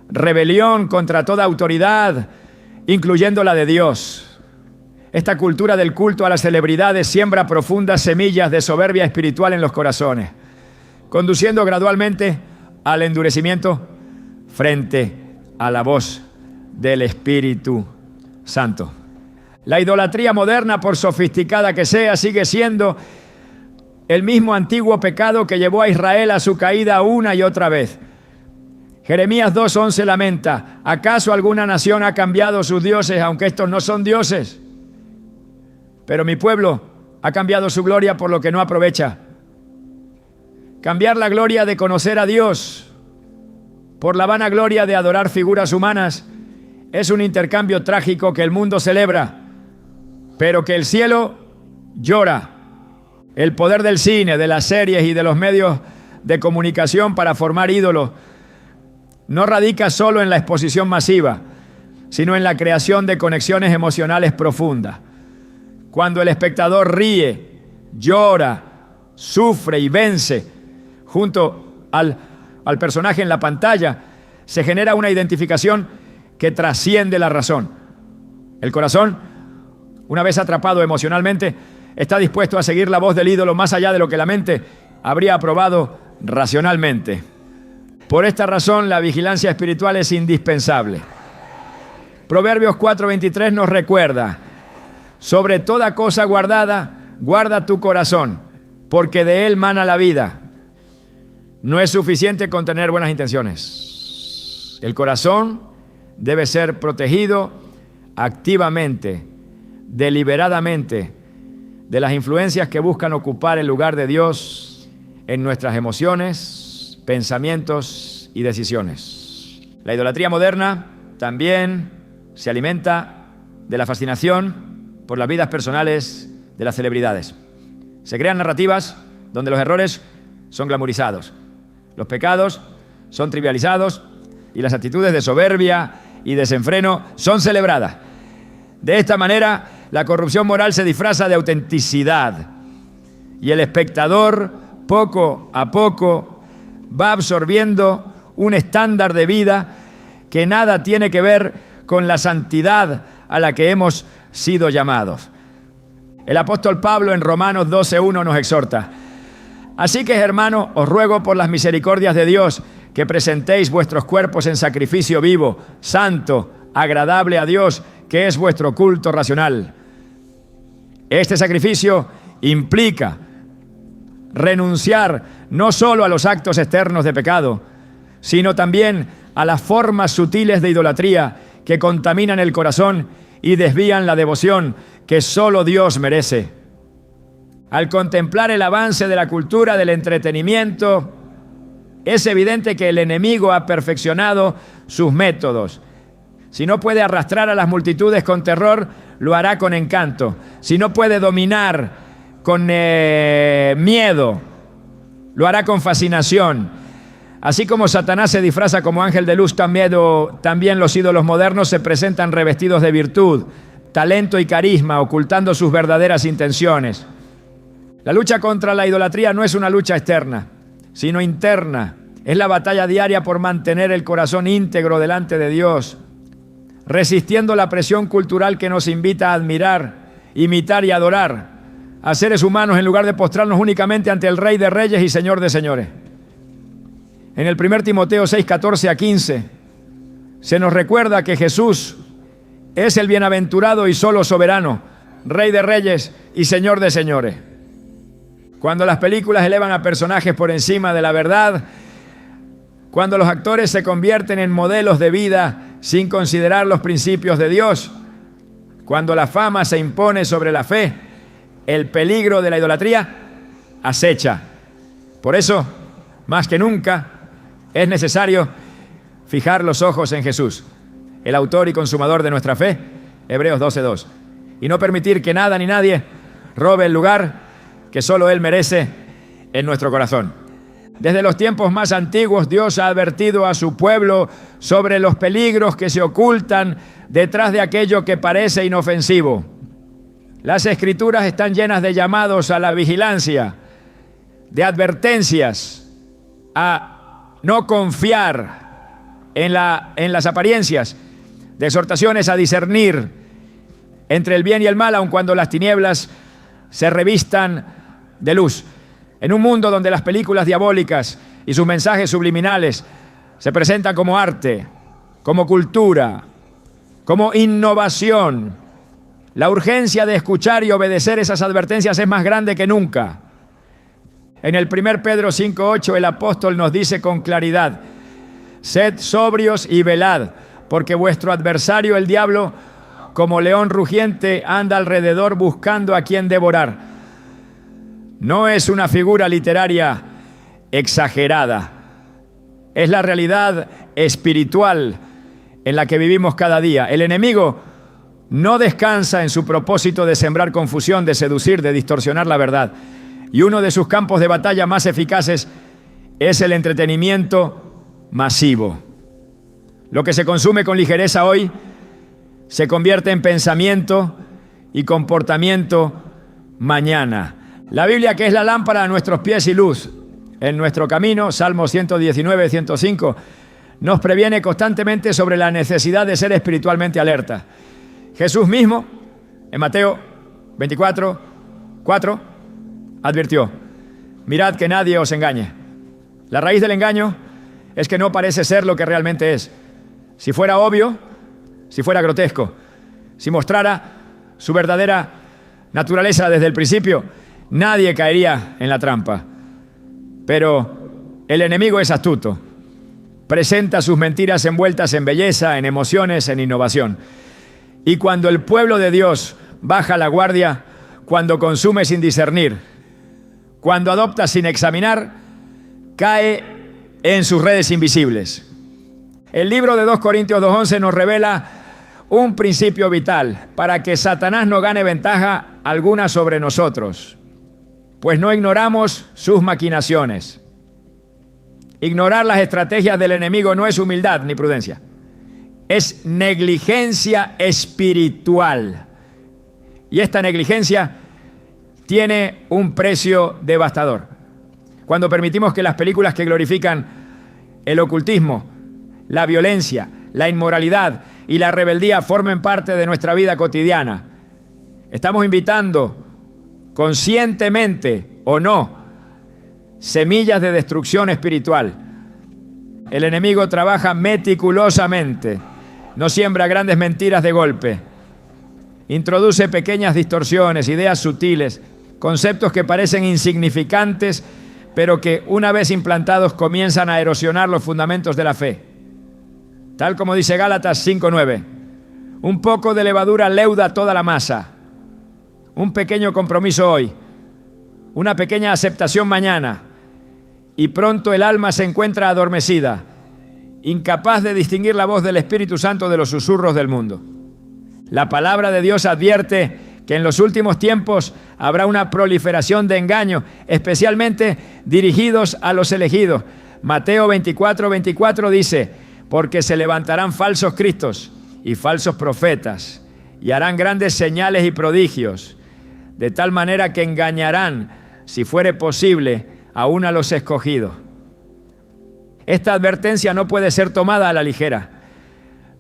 rebelión contra toda autoridad, incluyendo la de Dios. Esta cultura del culto a las celebridades siembra profundas semillas de soberbia espiritual en los corazones, conduciendo gradualmente al endurecimiento frente a la voz del Espíritu Santo. La idolatría moderna, por sofisticada que sea, sigue siendo el mismo antiguo pecado que llevó a Israel a su caída una y otra vez. Jeremías 2:11 lamenta: ¿acaso alguna nación ha cambiado sus dioses, aunque estos no son dioses? Pero mi pueblo ha cambiado su gloria por lo que no aprovecha. Cambiar la gloria de conocer a Dios por la vana gloria de adorar figuras humanas es un intercambio trágico que el mundo celebra, pero que el cielo llora. El poder del cine, de las series y de los medios de comunicación para formar ídolos no radica solo en la exposición masiva, sino en la creación de conexiones emocionales profundas. Cuando el espectador ríe, llora, sufre y vence junto al personaje en la pantalla, se genera una identificación que trasciende la razón. El corazón, una vez atrapado emocionalmente, está dispuesto a seguir la voz del ídolo más allá de lo que la mente habría aprobado racionalmente. Por esta razón, la vigilancia espiritual es indispensable. Proverbios 4:23 nos recuerda: sobre toda cosa guardada, guarda tu corazón, porque de él mana la vida. No es suficiente con tener buenas intenciones. El corazón debe ser protegido activamente, deliberadamente, de las influencias que buscan ocupar el lugar de Dios en nuestras emociones, pensamientos y decisiones. La idolatría moderna también se alimenta de la fascinación por las vidas personales de las celebridades. Se crean narrativas donde los errores son glamorizados, los pecados son trivializados y las actitudes de soberbia y desenfreno son celebradas. De esta manera, la corrupción moral se disfraza de autenticidad y el espectador, poco a poco, va absorbiendo un estándar de vida que nada tiene que ver con la santidad a la que hemos sido llamados. El apóstol Pablo en Romanos 12:1 nos exhorta: así que, hermanos, os ruego por las misericordias de Dios que presentéis vuestros cuerpos en sacrificio vivo, santo, agradable a Dios, que es vuestro culto racional. Este sacrificio implica renunciar no solo a los actos externos de pecado, sino también a las formas sutiles de idolatría que contaminan el corazón y desvían la devoción que solo Dios merece. Al contemplar el avance de la cultura del entretenimiento, es evidente que el enemigo ha perfeccionado sus métodos. Si no puede arrastrar a las multitudes con terror, lo hará con encanto. Si no puede dominar con miedo, lo hará con fascinación. Así como Satanás se disfraza como ángel de luz, también los ídolos modernos se presentan revestidos de virtud, talento y carisma, ocultando sus verdaderas intenciones. La lucha contra la idolatría no es una lucha externa, sino interna, Es la batalla diaria por mantener el corazón íntegro delante de Dios, resistiendo la presión cultural que nos invita a admirar, imitar y adorar a seres humanos en lugar de postrarnos únicamente ante el Rey de Reyes y Señor de Señores. En el 1 Timoteo 6, 14 a 15, se nos recuerda que Jesús es el bienaventurado y solo soberano, Rey de Reyes y Señor de Señores. Cuando las películas elevan a personajes por encima de la verdad, cuando los actores se convierten en modelos de vida sin considerar los principios de Dios, cuando la fama se impone sobre la fe, el peligro de la idolatría acecha. Por eso, más que nunca, es necesario fijar los ojos en Jesús, el autor y consumador de nuestra fe, Hebreos 12:2, y no permitir que nada ni nadie robe el lugar que solo Él merece en nuestro corazón. Desde los tiempos más antiguos, Dios ha advertido a su pueblo sobre los peligros que se ocultan detrás de aquello que parece inofensivo. Las Escrituras están llenas de llamados a la vigilancia, de advertencias a no confiar en las apariencias, de exhortaciones a discernir entre el bien y el mal, aun cuando las tinieblas se revistan de luz. En un mundo donde las películas diabólicas y sus mensajes subliminales se presentan como arte, como cultura, como innovación, la urgencia de escuchar y obedecer esas advertencias es más grande que nunca. En el 1 Pedro 5:8 el apóstol nos dice con claridad: sed sobrios y velad, porque vuestro adversario el diablo, como león rugiente, anda alrededor buscando a quien devorar. No es una figura literaria exagerada, es la realidad espiritual en la que vivimos cada día. El enemigo no descansa en su propósito de sembrar confusión, de seducir, de distorsionar la verdad. Y uno de sus campos de batalla más eficaces es el entretenimiento masivo. Lo que se consume con ligereza hoy se convierte en pensamiento y comportamiento mañana. La Biblia, que es la lámpara a nuestros pies y luz en nuestro camino, Salmos 119, 105, nos previene constantemente sobre la necesidad de ser espiritualmente alerta. Jesús mismo, en Mateo 24, 4, advirtió: mirad que nadie os engañe. La raíz del engaño es que no parece ser lo que realmente es. Si fuera obvio, si fuera grotesco, si mostrara su verdadera naturaleza desde el principio, nadie caería en la trampa. Pero el enemigo es astuto. Presenta sus mentiras envueltas en belleza, en emociones, en innovación. Y cuando el pueblo de Dios baja la guardia, cuando consume sin discernir, cuando adopta sin examinar, cae en sus redes invisibles. El libro de 2 Corintios 2:11 nos revela un principio vital para que Satanás no gane ventaja alguna sobre nosotros, pues no ignoramos sus maquinaciones. Ignorar las estrategias del enemigo no es humildad ni prudencia, es negligencia espiritual. Y esta negligencia tiene un precio devastador. Cuando permitimos que las películas que glorifican el ocultismo, la violencia, la inmoralidad y la rebeldía formen parte de nuestra vida cotidiana, estamos invitando, conscientemente o no, semillas de destrucción espiritual. El enemigo trabaja meticulosamente, no siembra grandes mentiras de golpe, introduce pequeñas distorsiones, ideas sutiles, conceptos que parecen insignificantes, pero que una vez implantados comienzan a erosionar los fundamentos de la fe. Tal como dice Gálatas 5:9, un poco de levadura leuda toda la masa. Un pequeño compromiso hoy, una pequeña aceptación mañana, y pronto el alma se encuentra adormecida, incapaz de distinguir la voz del Espíritu Santo de los susurros del mundo. La palabra de Dios advierte que en los últimos tiempos habrá una proliferación de engaños, especialmente dirigidos a los elegidos. Mateo 24:24 dice: porque se levantarán falsos cristos y falsos profetas, y harán grandes señales y prodigios, de tal manera que engañarán, si fuere posible, aún a los escogidos. Esta advertencia no puede ser tomada a la ligera.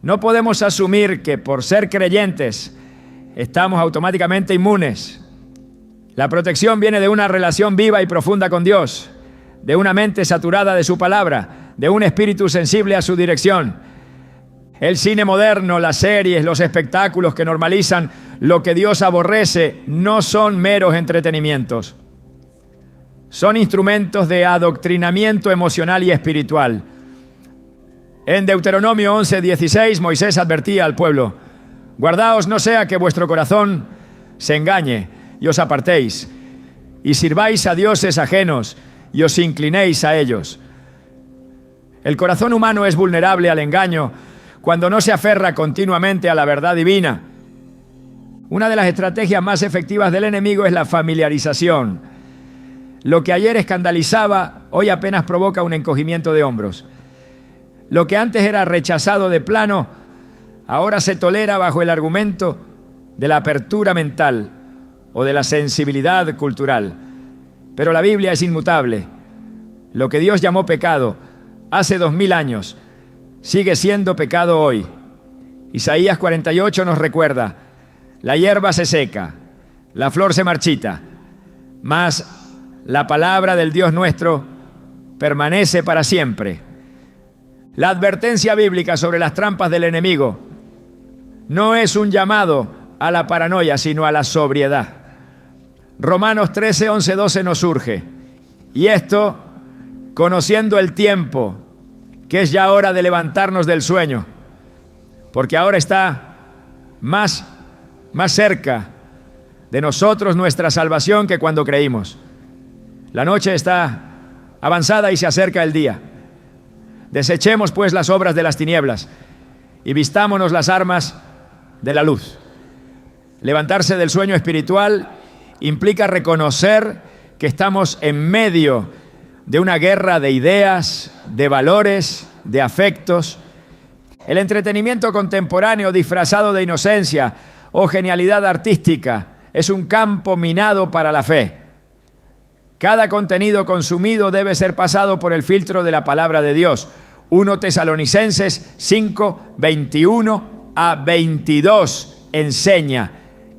No podemos asumir que por ser creyentes estamos automáticamente inmunes. La protección viene de una relación viva y profunda con Dios, de una mente saturada de su palabra, de un espíritu sensible a su dirección. El cine moderno, las series, los espectáculos que normalizan lo que Dios aborrece no son meros entretenimientos. Son instrumentos de adoctrinamiento emocional y espiritual. En Deuteronomio 11:16, Moisés advertía al pueblo: guardaos no sea que vuestro corazón se engañe y os apartéis, y sirváis a dioses ajenos y os inclinéis a ellos. El corazón humano es vulnerable al engaño cuando no se aferra continuamente a la verdad divina. Una de las estrategias más efectivas del enemigo es la familiarización. Lo que ayer escandalizaba, hoy apenas provoca un encogimiento de hombros. Lo que antes era rechazado de plano, ahora se tolera bajo el argumento de la apertura mental o de la sensibilidad cultural. Pero la Biblia es inmutable. Lo que Dios llamó pecado hace 2000 años sigue siendo pecado hoy. Isaías 48 nos recuerda: la hierba se seca, la flor se marchita, mas la palabra del Dios nuestro permanece para siempre. La advertencia bíblica sobre las trampas del enemigo no es un llamado a la paranoia, sino a la sobriedad. Romanos 13, 11, 12 nos urge: y esto, conociendo el tiempo, que es ya hora de levantarnos del sueño, porque ahora está más cerca de nosotros nuestra salvación que cuando creímos. La noche está avanzada y se acerca el día. Desechemos pues las obras de las tinieblas y vistámonos las armas de la luz. Levantarse del sueño espiritual implica reconocer que estamos en medio de una guerra de ideas, de valores, de afectos. El entretenimiento contemporáneo disfrazado de inocencia o genialidad artística es un campo minado para la fe. Cada contenido consumido debe ser pasado por el filtro de la palabra de Dios. 1 Tesalonicenses 5, 21 a 22 enseña: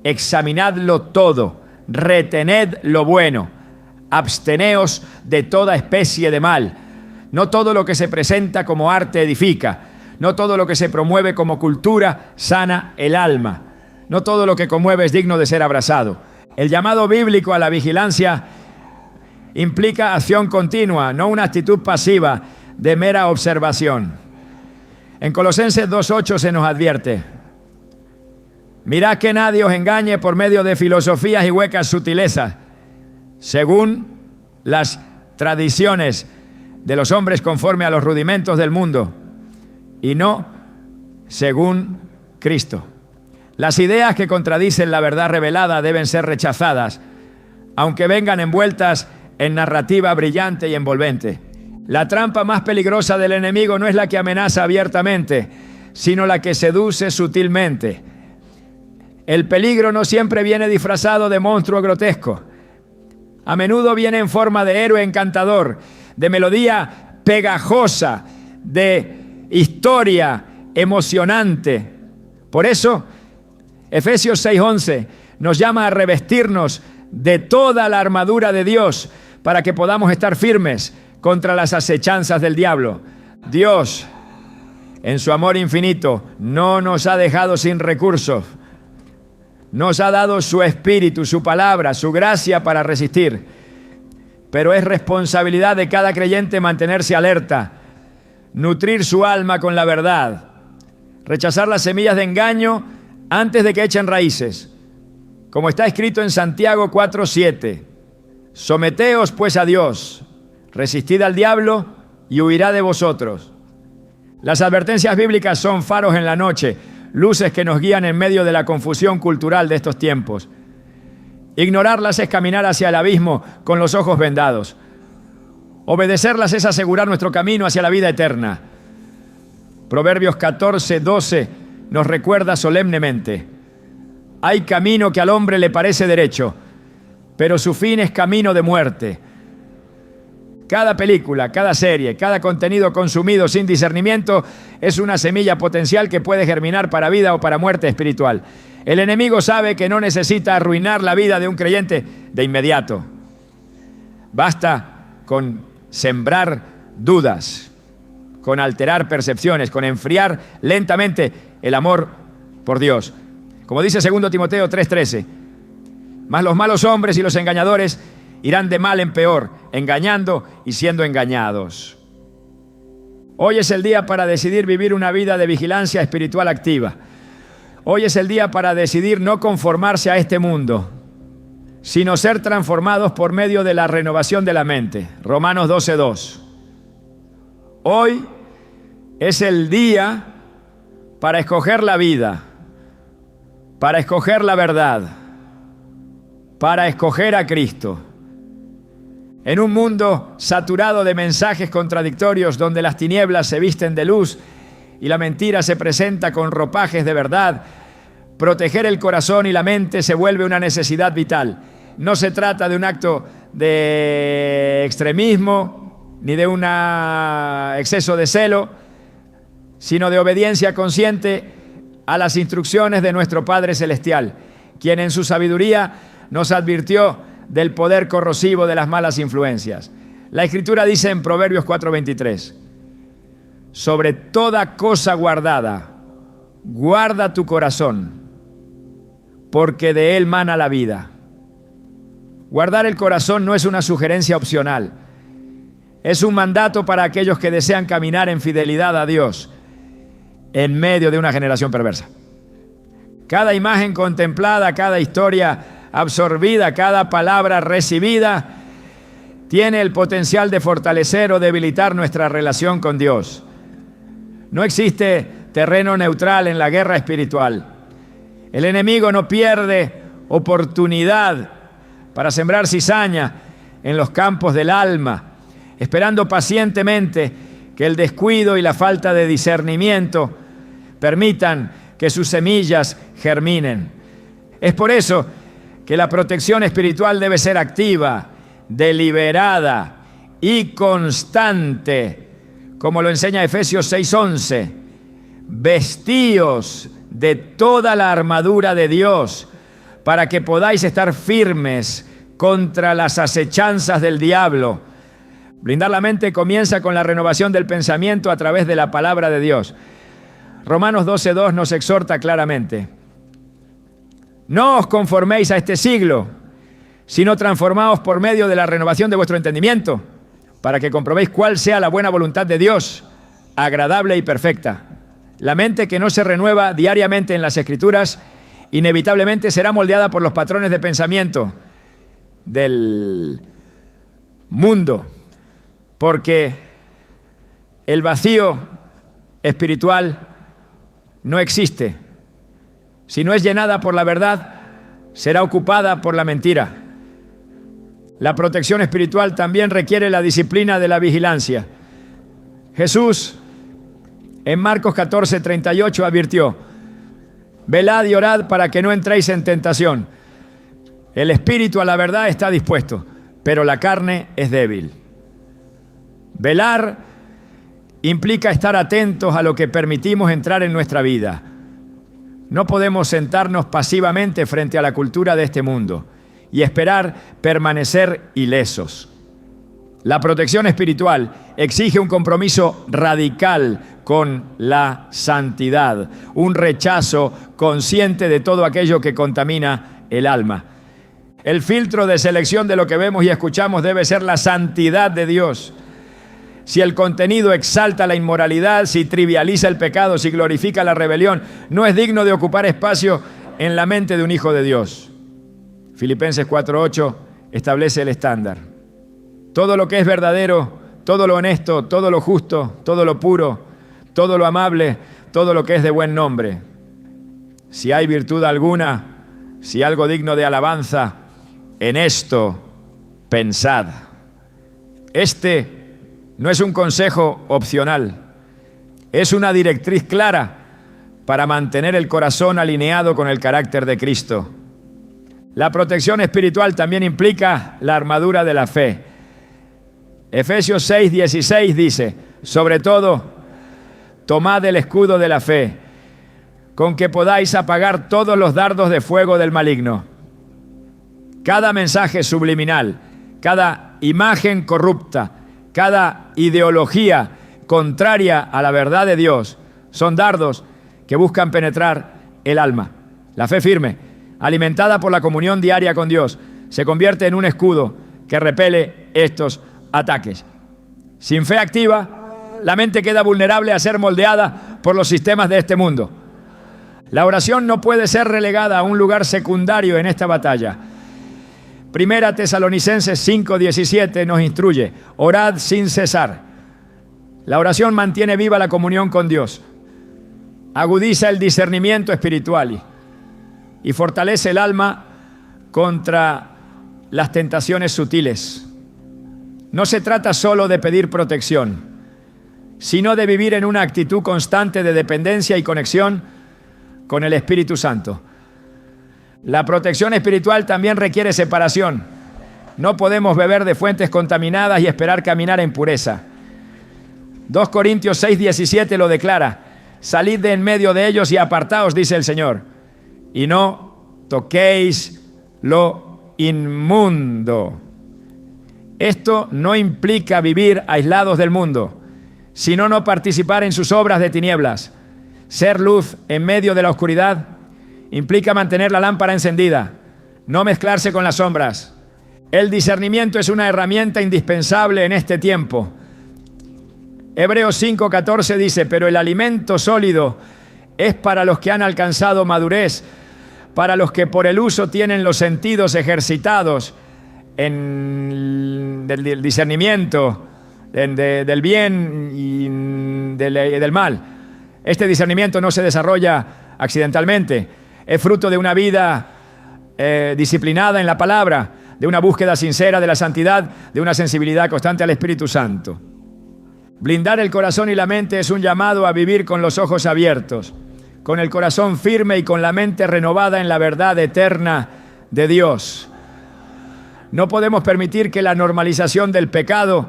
examinadlo todo, retened lo bueno, absteneos de toda especie de mal. No todo lo que se presenta como arte edifica, no todo lo que se promueve como cultura sana el alma, no todo lo que conmueve es digno de ser abrazado. El llamado bíblico a la vigilancia implica acción continua, no una actitud pasiva de mera observación. En Colosenses 2:8 se nos advierte: mirad que nadie os engañe por medio de filosofías y huecas sutilezas, según las tradiciones de los hombres conforme a los rudimentos del mundo, y no según Cristo. Las ideas que contradicen la verdad revelada deben ser rechazadas, aunque vengan envueltas en narrativa brillante y envolvente. La trampa más peligrosa del enemigo no es la que amenaza abiertamente, sino la que seduce sutilmente. El peligro no siempre viene disfrazado de monstruo grotesco. A menudo viene en forma de héroe encantador, de melodía pegajosa, de historia emocionante. Por eso, Efesios 6:11 nos llama a revestirnos de toda la armadura de Dios para que podamos estar firmes contra las acechanzas del diablo. Dios, en su amor infinito, no nos ha dejado sin recursos. Nos ha dado su espíritu, su palabra, su gracia para resistir. Pero es responsabilidad de cada creyente mantenerse alerta, nutrir su alma con la verdad, rechazar las semillas de engaño antes de que echen raíces. Como está escrito en Santiago 4:7, someteos pues a Dios, resistid al diablo y huirá de vosotros. Las advertencias bíblicas son faros en la noche, luces que nos guían en medio de la confusión cultural de estos tiempos. Ignorarlas es caminar hacia el abismo con los ojos vendados. Obedecerlas es asegurar nuestro camino hacia la vida eterna. Proverbios 14:12 nos recuerda solemnemente: hay camino que al hombre le parece derecho, pero su fin es camino de muerte. Cada película, cada serie, cada contenido consumido sin discernimiento es una semilla potencial que puede germinar para vida o para muerte espiritual. El enemigo sabe que no necesita arruinar la vida de un creyente de inmediato. Basta con sembrar dudas, con alterar percepciones, con enfriar lentamente el amor por Dios. Como dice 2 Timoteo 3:13, mas los malos hombres y los engañadores irán de mal en peor, engañando y siendo engañados. Hoy es el día para decidir vivir una vida de vigilancia espiritual activa. Hoy es el día para decidir no conformarse a este mundo, sino ser transformados por medio de la renovación de la mente. Romanos 12:2. Hoy es el día para escoger la vida, para escoger la verdad, para escoger a Cristo. En un mundo saturado de mensajes contradictorios, donde las tinieblas se visten de luz y la mentira se presenta con ropajes de verdad, proteger el corazón y la mente se vuelve una necesidad vital. No se trata de un acto de extremismo ni de un exceso de celo, sino de obediencia consciente a las instrucciones de nuestro Padre Celestial, quien en su sabiduría nos advirtió del poder corrosivo de las malas influencias. La Escritura dice en Proverbios 4:23, sobre toda cosa guardada, guarda tu corazón, porque de él mana la vida. Guardar el corazón no es una sugerencia opcional, es un mandato para aquellos que desean caminar en fidelidad a Dios en medio de una generación perversa. Cada imagen contemplada, cada historia absorbida, cada palabra recibida tiene el potencial de fortalecer o debilitar nuestra relación con Dios. No existe terreno neutral en la guerra espiritual. El enemigo no pierde oportunidad para sembrar cizaña en los campos del alma, esperando pacientemente que el descuido y la falta de discernimiento permitan que sus semillas germinen. Es por eso que la protección espiritual debe ser activa, deliberada y constante, como lo enseña Efesios 6:11. Vestíos de toda la armadura de Dios para que podáis estar firmes contra las acechanzas del diablo. Blindar la mente comienza con la renovación del pensamiento a través de la palabra de Dios. Romanos 12:2 nos exhorta claramente: no os conforméis a este siglo, sino transformaos por medio de la renovación de vuestro entendimiento, para que comprobéis cuál sea la buena voluntad de Dios, agradable y perfecta. La mente que no se renueva diariamente en las Escrituras, inevitablemente será moldeada por los patrones de pensamiento del mundo, porque el vacío espiritual no existe. Si no es llenada por la verdad, será ocupada por la mentira. La protección espiritual también requiere la disciplina de la vigilancia. Jesús, en Marcos 14:38, advirtió: velad y orad para que no entréis en tentación. El espíritu a la verdad está dispuesto, pero la carne es débil. Velar implica estar atentos a lo que permitimos entrar en nuestra vida. No podemos sentarnos pasivamente frente a la cultura de este mundo y esperar permanecer ilesos. La protección espiritual exige un compromiso radical con la santidad, un rechazo consciente de todo aquello que contamina el alma. El filtro de selección de lo que vemos y escuchamos debe ser la santidad de Dios. Si el contenido exalta la inmoralidad, si trivializa el pecado, si glorifica la rebelión, no es digno de ocupar espacio en la mente de un hijo de Dios. Filipenses 4:8 establece el estándar. Todo lo que es verdadero, todo lo honesto, todo lo justo, todo lo puro, todo lo amable, todo lo que es de buen nombre. Si hay virtud alguna, si algo digno de alabanza, en esto pensad. Este no es un consejo opcional, es una directriz clara para mantener el corazón alineado con el carácter de Cristo. La protección espiritual también implica la armadura de la fe. Efesios 6:16 dice, sobre todo, tomad el escudo de la fe, con que podáis apagar todos los dardos de fuego del maligno. Cada mensaje subliminal, cada imagen corrupta, cada ideología contraria a la verdad de Dios, son dardos que buscan penetrar el alma. La fe firme, alimentada por la comunión diaria con Dios, se convierte en un escudo que repele estos ataques. Sin fe activa, la mente queda vulnerable a ser moldeada por los sistemas de este mundo. La oración no puede ser relegada a un lugar secundario en esta batalla. Primera Tesalonicenses 5:17 nos instruye, orad sin cesar. La oración mantiene viva la comunión con Dios, agudiza el discernimiento espiritual y fortalece el alma contra las tentaciones sutiles. No se trata solo de pedir protección, sino de vivir en una actitud constante de dependencia y conexión con el Espíritu Santo. La protección espiritual también requiere separación. No podemos beber de fuentes contaminadas y esperar caminar en pureza. 2 Corintios 6:17 lo declara. Salid de en medio de ellos y apartaos, dice el Señor, y no toquéis lo inmundo. Esto no implica vivir aislados del mundo, sino no participar en sus obras de tinieblas. Ser luz en medio de la oscuridad implica mantener la lámpara encendida, no mezclarse con las sombras. El discernimiento es una herramienta indispensable en este tiempo. Hebreos 5:14 dice, pero el alimento sólido es para los que han alcanzado madurez, para los que por el uso tienen los sentidos ejercitados en del discernimiento del bien y del mal. Este discernimiento no se desarrolla accidentalmente, es fruto de una vida disciplinada en la palabra, de una búsqueda sincera de la santidad, de una sensibilidad constante al Espíritu Santo. Blindar el corazón y la mente es un llamado a vivir con los ojos abiertos, con el corazón firme y con la mente renovada en la verdad eterna de Dios. No podemos permitir que la normalización del pecado,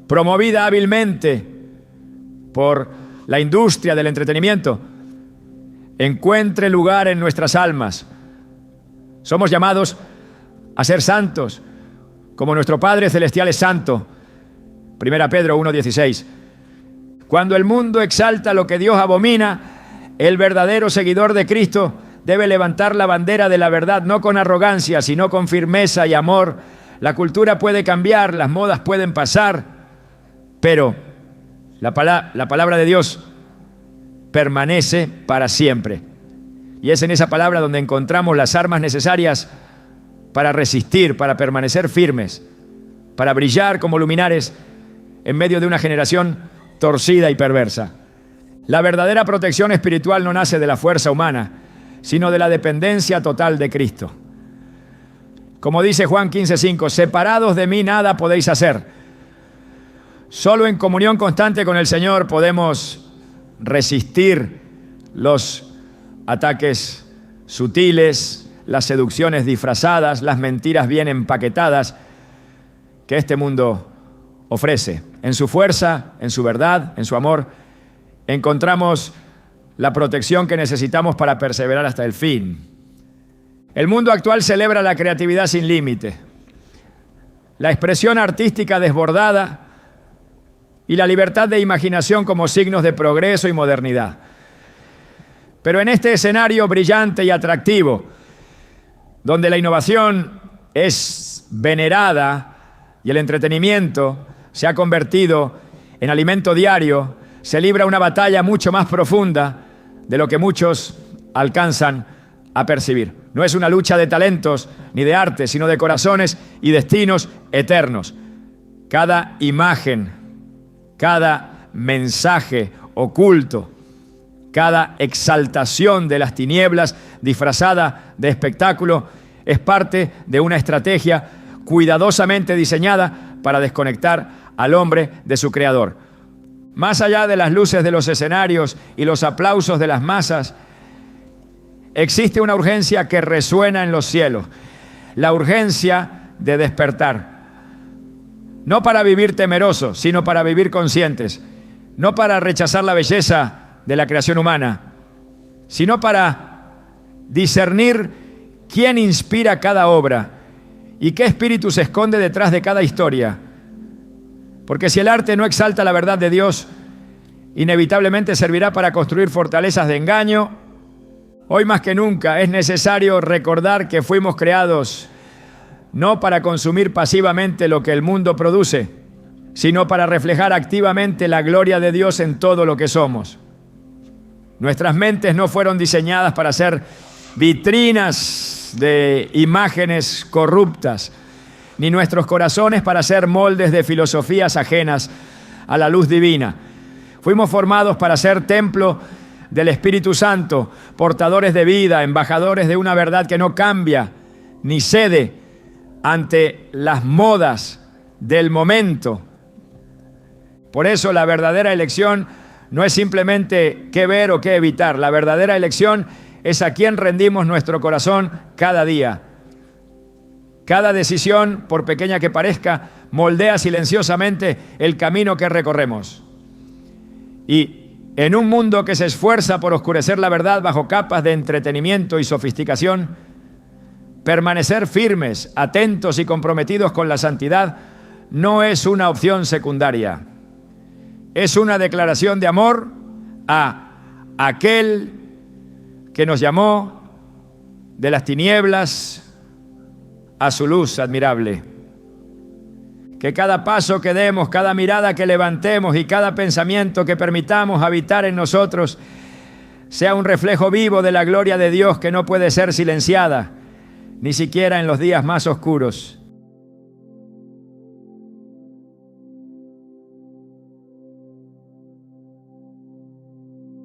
promovida hábilmente por la industria del entretenimiento, encuentre lugar en nuestras almas. Somos llamados a ser santos, como nuestro Padre Celestial es santo. 1 Pedro 1:16. Cuando el mundo exalta lo que Dios abomina, el verdadero seguidor de Cristo debe levantar la bandera de la verdad, no con arrogancia, sino con firmeza y amor. La cultura puede cambiar, las modas pueden pasar, pero la palabra de Dios permanece para siempre. Y es en esa palabra donde encontramos las armas necesarias para resistir, para permanecer firmes, para brillar como luminares en medio de una generación torcida y perversa. La verdadera protección espiritual no nace de la fuerza humana, sino de la dependencia total de Cristo. Como dice Juan 15:5, separados de mí nada podéis hacer. Solo en comunión constante con el Señor podemos resistir los ataques sutiles, las seducciones disfrazadas, las mentiras bien empaquetadas que este mundo ofrece. En su fuerza, en su verdad, en su amor, encontramos la protección que necesitamos para perseverar hasta el fin. El mundo actual celebra la creatividad sin límite, la expresión artística desbordada y la libertad de imaginación como signos de progreso y modernidad. Pero en este escenario brillante y atractivo, donde la innovación es venerada y el entretenimiento se ha convertido en alimento diario, se libra una batalla mucho más profunda de lo que muchos alcanzan a percibir. No es una lucha de talentos ni de arte, sino de corazones y destinos eternos. Cada imagen, cada mensaje oculto, cada exaltación de las tinieblas disfrazada de espectáculo es parte de una estrategia cuidadosamente diseñada para desconectar al hombre de su creador. Más allá de las luces de los escenarios y los aplausos de las masas, existe una urgencia que resuena en los cielos, la urgencia de despertar. No para vivir temerosos, sino para vivir conscientes. No para rechazar la belleza de la creación humana, sino para discernir quién inspira cada obra y qué espíritu se esconde detrás de cada historia. Porque si el arte no exalta la verdad de Dios, inevitablemente servirá para construir fortalezas de engaño. Hoy más que nunca es necesario recordar que fuimos creados no para consumir pasivamente lo que el mundo produce, sino para reflejar activamente la gloria de Dios en todo lo que somos. Nuestras mentes no fueron diseñadas para ser vitrinas de imágenes corruptas, ni nuestros corazones para ser moldes de filosofías ajenas a la luz divina. Fuimos formados para ser templo del Espíritu Santo, portadores de vida, embajadores de una verdad que no cambia ni cede ante las modas del momento. Por eso la verdadera elección no es simplemente qué ver o qué evitar. La verdadera elección es a quién rendimos nuestro corazón cada día. Cada decisión, por pequeña que parezca, moldea silenciosamente el camino que recorremos. Y en un mundo que se esfuerza por oscurecer la verdad bajo capas de entretenimiento y sofisticación, permanecer firmes, atentos y comprometidos con la santidad no es una opción secundaria. Es una declaración de amor a aquel que nos llamó de las tinieblas a su luz admirable. Que cada paso que demos, cada mirada que levantemos y cada pensamiento que permitamos habitar en nosotros sea un reflejo vivo de la gloria de Dios que no puede ser silenciada, ni siquiera en los días más oscuros.